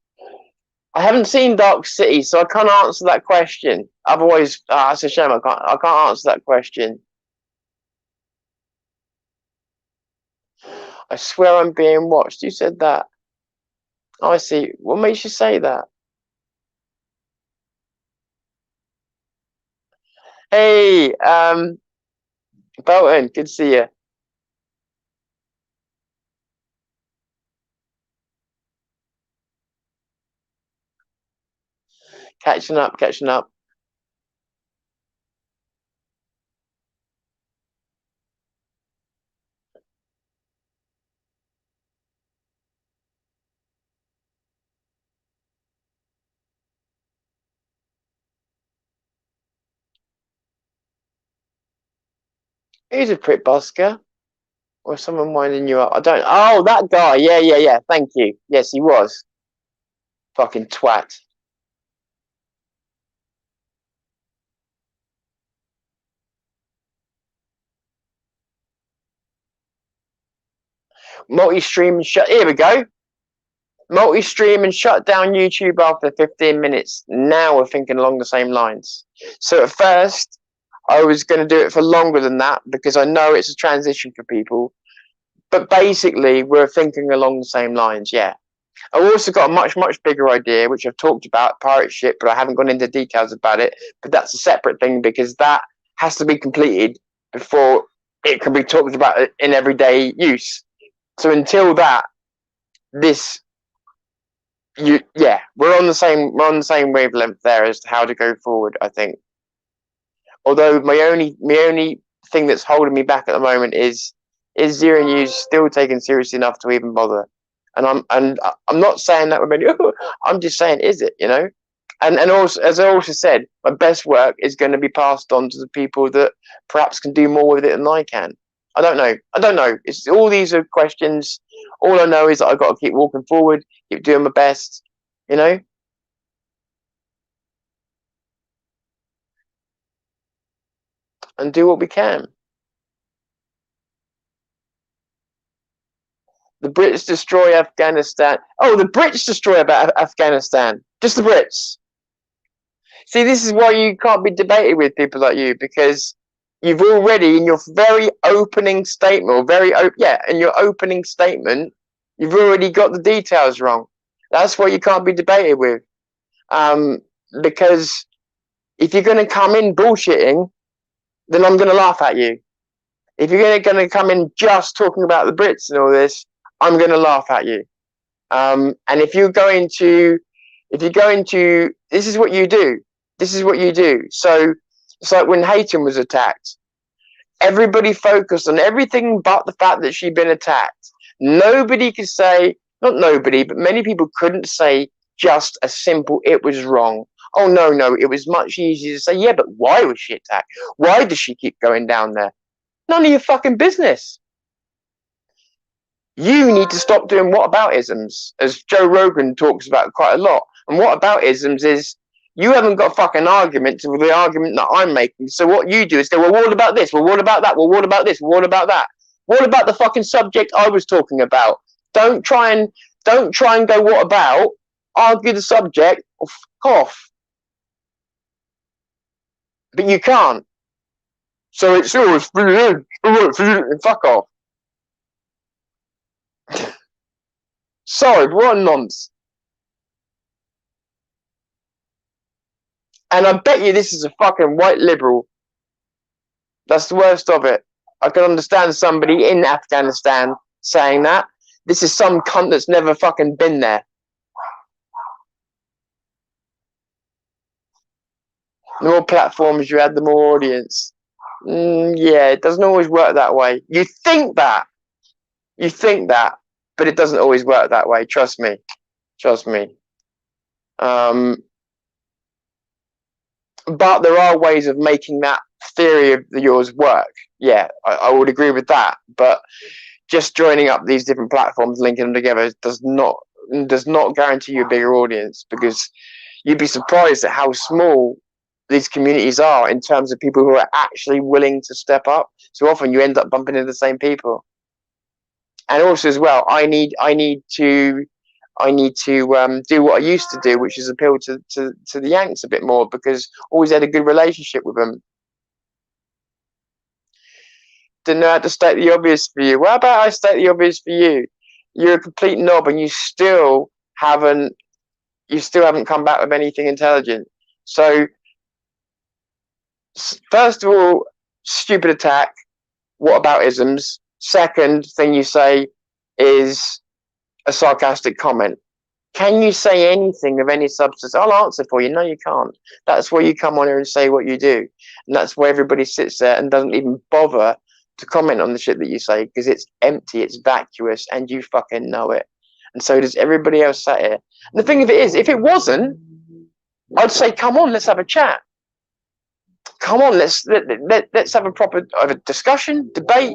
I haven't seen Dark City, so I can't answer that question. Otherwise, it's a shame. I can't answer that question. I swear I'm being watched. You said that. Oh, I see. What makes you say that? Hey, Belton, good to see you. Catching up, catching up. Who's a prick busker? Or someone winding you up? I don't. Oh, that guy. Yeah, yeah, yeah. Thank you. Yes, he was. Fucking twat. Multi-stream and shut. Here we go. Multi-stream and shut down YouTube after 15 minutes. Now we're thinking along the same lines. So at first, I was going to do it for longer than that because I know it's a transition for people. But basically, we're thinking along the same lines. Yeah. I've also got a much, much bigger idea, which I've talked about, pirate ship, but I haven't gone into details about it. But that's a separate thing because that has to be completed before it can be talked about in everyday use. So until that, this, yeah, we're on the same wavelength there as to how to go forward. I think. Although my only thing that's holding me back at the moment is zero news still taken seriously enough to even bother? And I'm not saying that with any. I'm just saying, is it? And also, as I also said, my best work is going to be passed on to the people that perhaps can do more with it than I can. I don't know. I don't know. It's all these are questions. All I know is that I've got to keep walking forward, keep doing my best, you know, and do what we can. The Brits destroy Afghanistan. Oh, the Brits destroy Afghanistan. Just the Brits. See, this is why you can't be debated with people like you because you've already, in your very opening statement, or in your opening statement, you've already got the details wrong. That's why you can't be debated with. Because if you're going to come in bullshitting, then I'm going to laugh at you. If you're going to come in just talking about the Brits and all this, I'm going to laugh at you. And if you're going to, this is what you do. This is what you do. So it's like when Hayton was attacked. Everybody focused on everything but the fact that she'd been attacked. Nobody could say, not nobody, but many people couldn't say just a simple, it was wrong. Oh, no, it was much easier to say, yeah, but why was she attacked? Why does she keep going down there? None of your fucking business. You need to stop doing whataboutisms, as Joe Rogan talks about quite a lot. And whataboutisms is you haven't got a fucking argument to the argument that I'm making. So what you do is go, well, what about this? Well, what about that? Well, what about this? Well, what about that? What about the fucking subject I was talking about? Don't try and go, what about? Argue the subject or fuck off. But you can't. So it's always fuck off. Sorry, but what a nonsense. And I bet you this is a fucking white liberal. That's the worst of it. I can understand somebody in Afghanistan saying that. This is some cunt that's never fucking been there. The more platforms you had, the more audience. Yeah, it doesn't always work that way. You think that, but it doesn't always work that way. Trust me. But there are ways of making that theory of yours work. Yeah, I would agree with that. But just joining up these different platforms, linking them together, does not guarantee you a bigger audience because you'd be surprised at how small these communities are in terms of people who are actually willing to step up. So often you end up bumping into the same people. And also as well, I need to do what I used to do, which is appeal to the Yanks a bit more because I always had a good relationship with them. Didn't know how to state the obvious for you. What about I state the obvious for you? You're a complete knob, and you still haven't come back with anything intelligent. So, first of all, stupid attack. What about isms? Second thing you say is a sarcastic comment. Can you say anything of any substance? I'll answer for you. No, you can't. That's why you come on here and say what you do. And that's why everybody sits there and doesn't even bother to comment on the shit that you say, because it's empty, it's vacuous, and you fucking know it. And so does everybody else sat here. And the thing of it is, if it wasn't, I'd say, come on, let's have a chat. Come on, let's have a proper discussion, debate.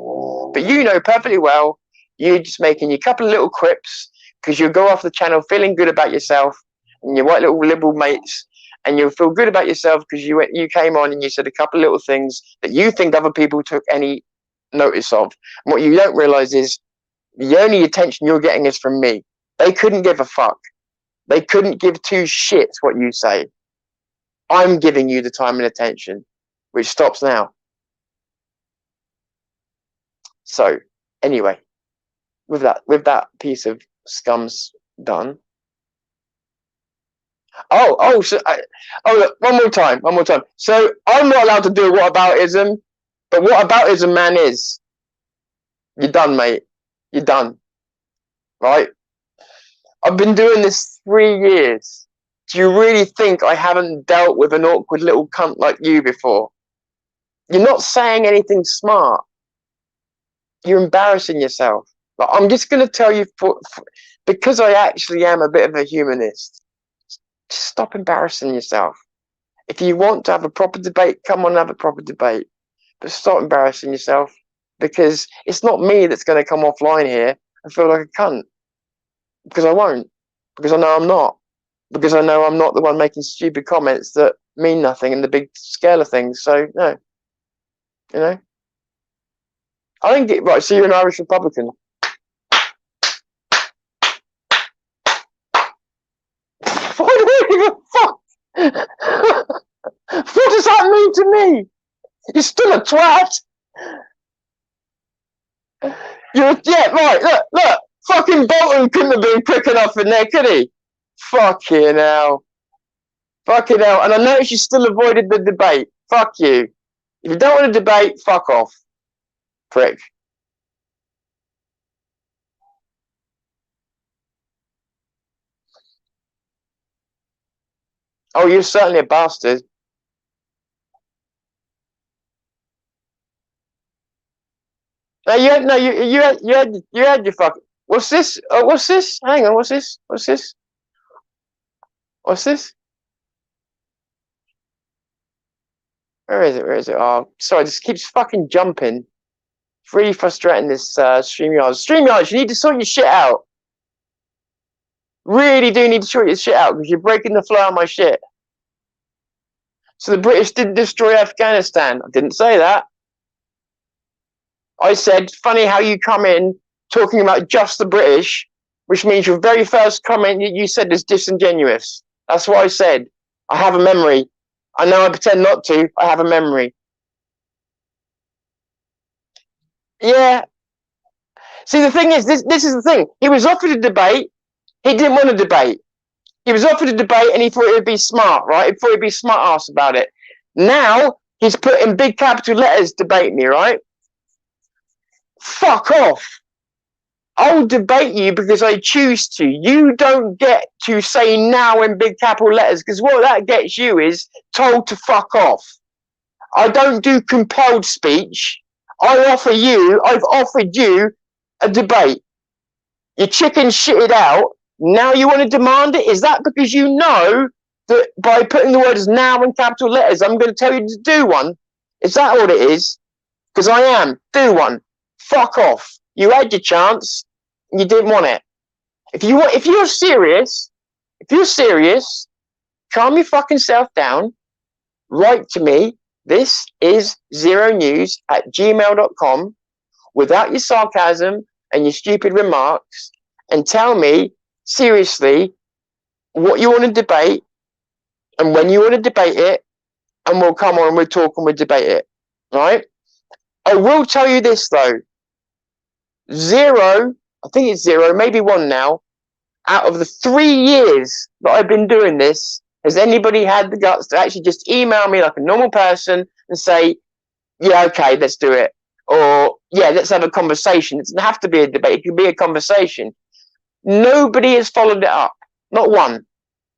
But you know perfectly well, you're just making your couple of little quips because you'll go off the channel feeling good about yourself and your white little liberal mates, and you'll feel good about yourself because you came on and you said a couple of little things that you think other people took any notice of. And what you don't realize is the only attention you're getting is from me. They couldn't give a fuck. They couldn't give two shits what you say. I'm giving you the time and attention, which stops now. So, anyway, with that piece of scum's done. Look, one more time. So I'm not allowed to do whataboutism, but whataboutism, man, is you're done, mate. You're done, right? I've been doing this 3 years. Do you really think I haven't dealt with an awkward little cunt like you before? You're not saying anything smart. You're embarrassing yourself. But I'm just going to tell you, because I actually am a bit of a humanist, just stop embarrassing yourself. If you want to have a proper debate, come on and have a proper debate. But stop embarrassing yourself, because it's not me that's going to come offline here and feel like a cunt. Because I won't. Because I know I'm not. Because I know I'm not the one making stupid comments that mean nothing in the big scale of things. So, no. You know? I think it, right, so you're an Irish Republican. What do you give a fuck? What does that mean to me? You're still a twat. Look. Fucking Bolton couldn't have been quick enough in there, could he? Fucking hell. And I notice you still avoided the debate. Fuck you. If you don't want to debate, fuck off. Prick. Oh, you're certainly a bastard. No, you had your fuck. What's this? What's this? Hang on, what's this? Where is it? Oh, sorry, this keeps fucking jumping. It's really frustrating, this StreamYard. StreamYard, you need to sort your shit out. Really do need to sort your shit out, because you're breaking the flow of my shit. So the British didn't destroy Afghanistan. I didn't say that. I said, funny how you come in talking about just the British, which means your very first comment you said is disingenuous. That's what I said. I have a memory. I know I pretend not to. I have a memory. Yeah. See, the thing is, this is the thing. He was offered a debate. He didn't want to debate. He was offered a debate and he thought it would be smart, right? He thought he'd be smart ass about it. Now, he's put in big capital letters, debate me, right? Fuck off. I'll debate you because I choose to. You don't get to say now in big capital letters, because what that gets you is told to fuck off. I don't do compelled speech. I've offered you a debate. Your chicken shitted out. Now you want to demand it? Is that because you know that by putting the words now in capital letters, I'm going to tell you to do one? Is that all it is? Because I am. Do one. Fuck off. You had your chance. And you didn't want it. If you're serious, calm your fucking self down. Write to me. This is zeronews@gmail.com without your sarcasm and your stupid remarks, and tell me seriously what you want to debate and when you want to debate it, and we'll come on and we'll talk and we'll debate it. Right? I will tell you this though. I think it's zero, maybe one now, out of the 3 years that I've been doing this, has anybody had the guts to actually just email me like a normal person and say, yeah, okay, let's do it. Or, yeah, let's have a conversation. It doesn't have to be a debate. It could be a conversation. Nobody has followed it up. Not one.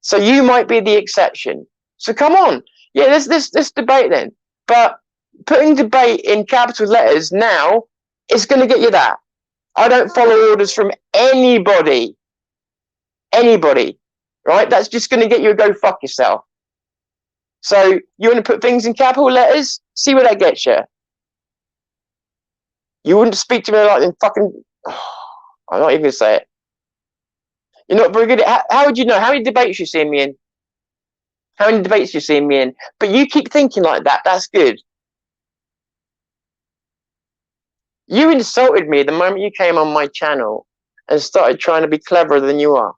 So you might be the exception. So come on. Yeah, let's debate then. But putting debate in capital letters now is going to get you that. I don't follow orders from anybody. Anybody. Right? That's just going to get you a go fuck yourself. So you want to put things in capital letters? See where that gets you. You wouldn't speak to me like in fucking. I'm not even going to say it. You're not very good at. How would you know? How many debates you seen me in? How many debates you seen me in? But you keep thinking like that. That's good. You insulted me the moment you came on my channel and started trying to be cleverer than you are.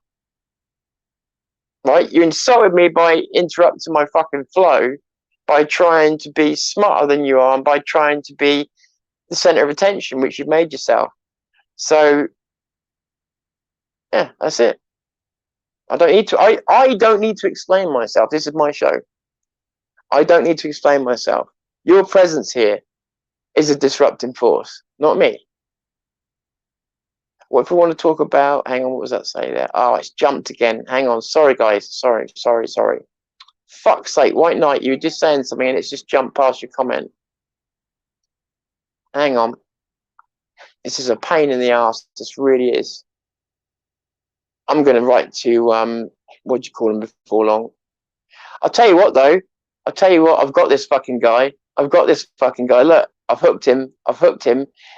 Right? You insulted me by interrupting my fucking flow, by trying to be smarter than you are, and by trying to be the center of attention, which you've made yourself. So, yeah, that's it. I don't need to. I don't need to explain myself. This is my show. I don't need to explain myself. Your presence here is a disrupting force, not me. What if we want to talk about? Hang on, what was that say there? Oh, it's jumped again. Hang on, sorry guys, sorry. Fuck's sake, White Knight, you were just saying something and it's just jumped past your comment. Hang on. This is a pain in the ass. This really is. I'm going to write to what do you call him before long? I'll tell you what though. I'll tell you what. I've got this fucking guy. Look, I've hooked him.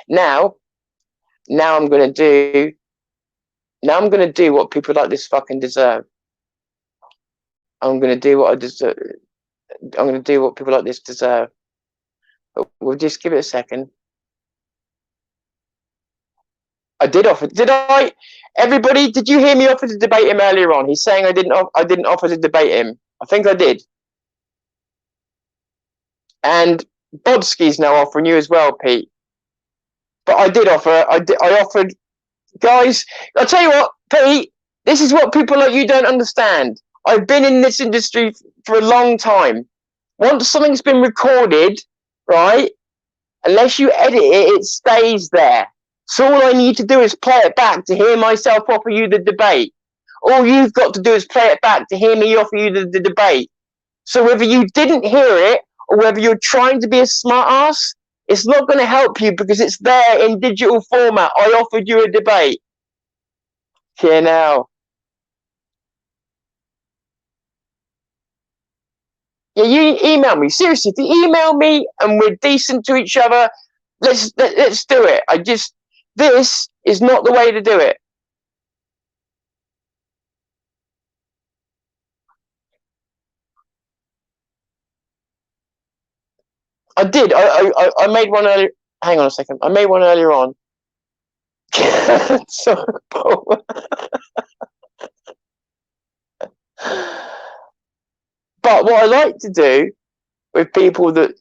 Now I'm going to do. Now I'm going to do what people like this fucking deserve. I'm going to do what I deserve. I'm going to do what people like this deserve. But we'll just give it a second. I did offer. Did I? Everybody, did you hear me offer to debate him earlier on? He's saying I didn't offer to debate him. I think I did. And Bodski's now offering you as well, Pete. But I did offer. I offered. Guys, I'll tell you what, Pete. This is what people like you don't understand. I've been in this industry for a long time. Once something's been recorded, right? Unless you edit it, it stays there. So all I need to do is play it back to hear myself offer you the debate. All you've got to do is play it back to hear me offer you the debate. So whether you didn't hear it or whether you're trying to be a smart ass, it's not going to help you because it's there in digital format. I offered you a debate. Here now. Yeah, you email me. Seriously, if you email me and we're decent to each other, let's do it. This is not the way to do it. I did. I made one earlier. Hang on a second. I made one earlier on. So, but what I like to do with people that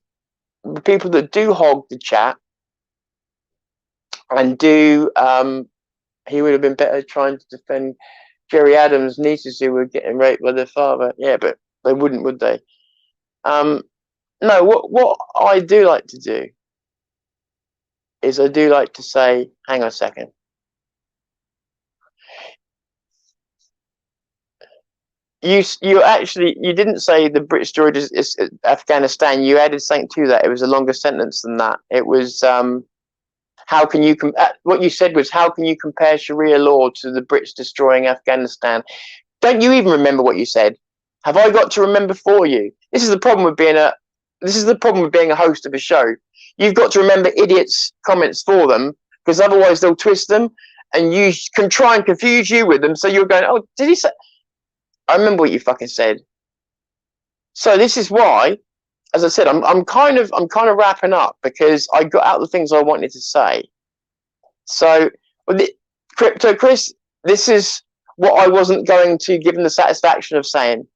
do hog the chat and do he would have been better trying to defend Jerry Adams' nieces who were getting raped by their father. Yeah, but they wouldn't, would they? No, what I do like to do is I do like to say, hang on a second. You didn't say the British story is Afghanistan. You added something to that. It was a longer sentence than that. It was how can you what you said was how can you compare Sharia law to the Brits destroying Afghanistan? Don't you even remember what you said? Have I got to remember for you? This is the problem with being a host of a show. You've got to remember idiots' comments for them because otherwise they'll twist them and you can try and confuse you with them. So you're going, oh, did he say? I remember what you fucking said. So this is why, as I said, I'm kind of wrapping up because I got out the things I wanted to say. So, Crypto Chris, this is what I wasn't going to give him the satisfaction of saying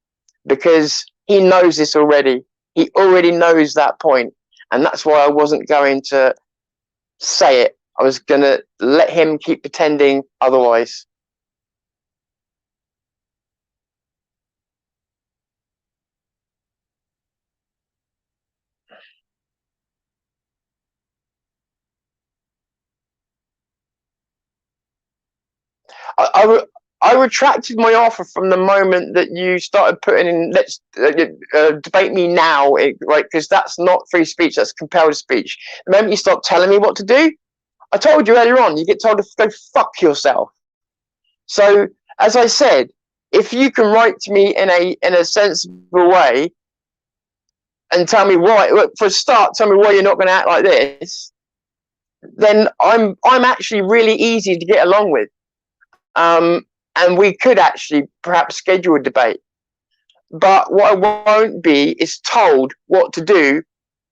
because he knows this already. He already knows that point, and that's why I wasn't going to say it. I was going to let him keep pretending otherwise. I retracted my offer from the moment that you started putting in, let's debate me now, right? Because that's not free speech, that's compelled speech. The moment you start telling me what to do, I told you earlier on, you get told to go fuck yourself. So, as I said, if you can write to me in a sensible way and tell me why, for a start, tell me why you're not going to act like this, then I'm actually really easy to get along with. And we could actually perhaps schedule a debate. But what I won't be is told what to do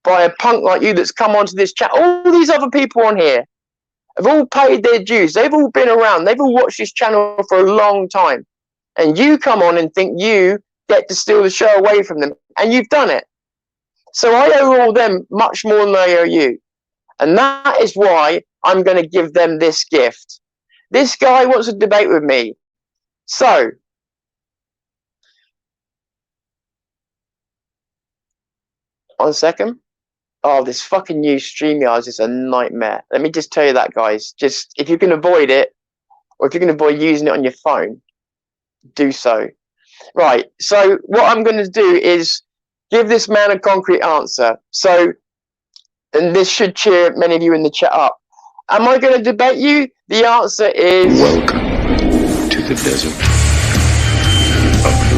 by a punk like you that's come onto this chat. All these other people on here have all paid their dues. They've all been around. They've all watched this channel for a long time. And you come on and think you get to steal the show away from them. And you've done it. So I owe all them much more than I owe you. And that is why I'm going to give them this gift. This guy wants to debate with me. So, one second. Oh, this fucking new StreamYard is a nightmare. Let me just tell you that, guys. Just, if you can avoid it, or if you can avoid using it on your phone, do so. Right, so what I'm going to do is give this man a concrete answer. So, and this should cheer many of you in the chat up. Am I going to debate you? The answer is... Welcome to the desert of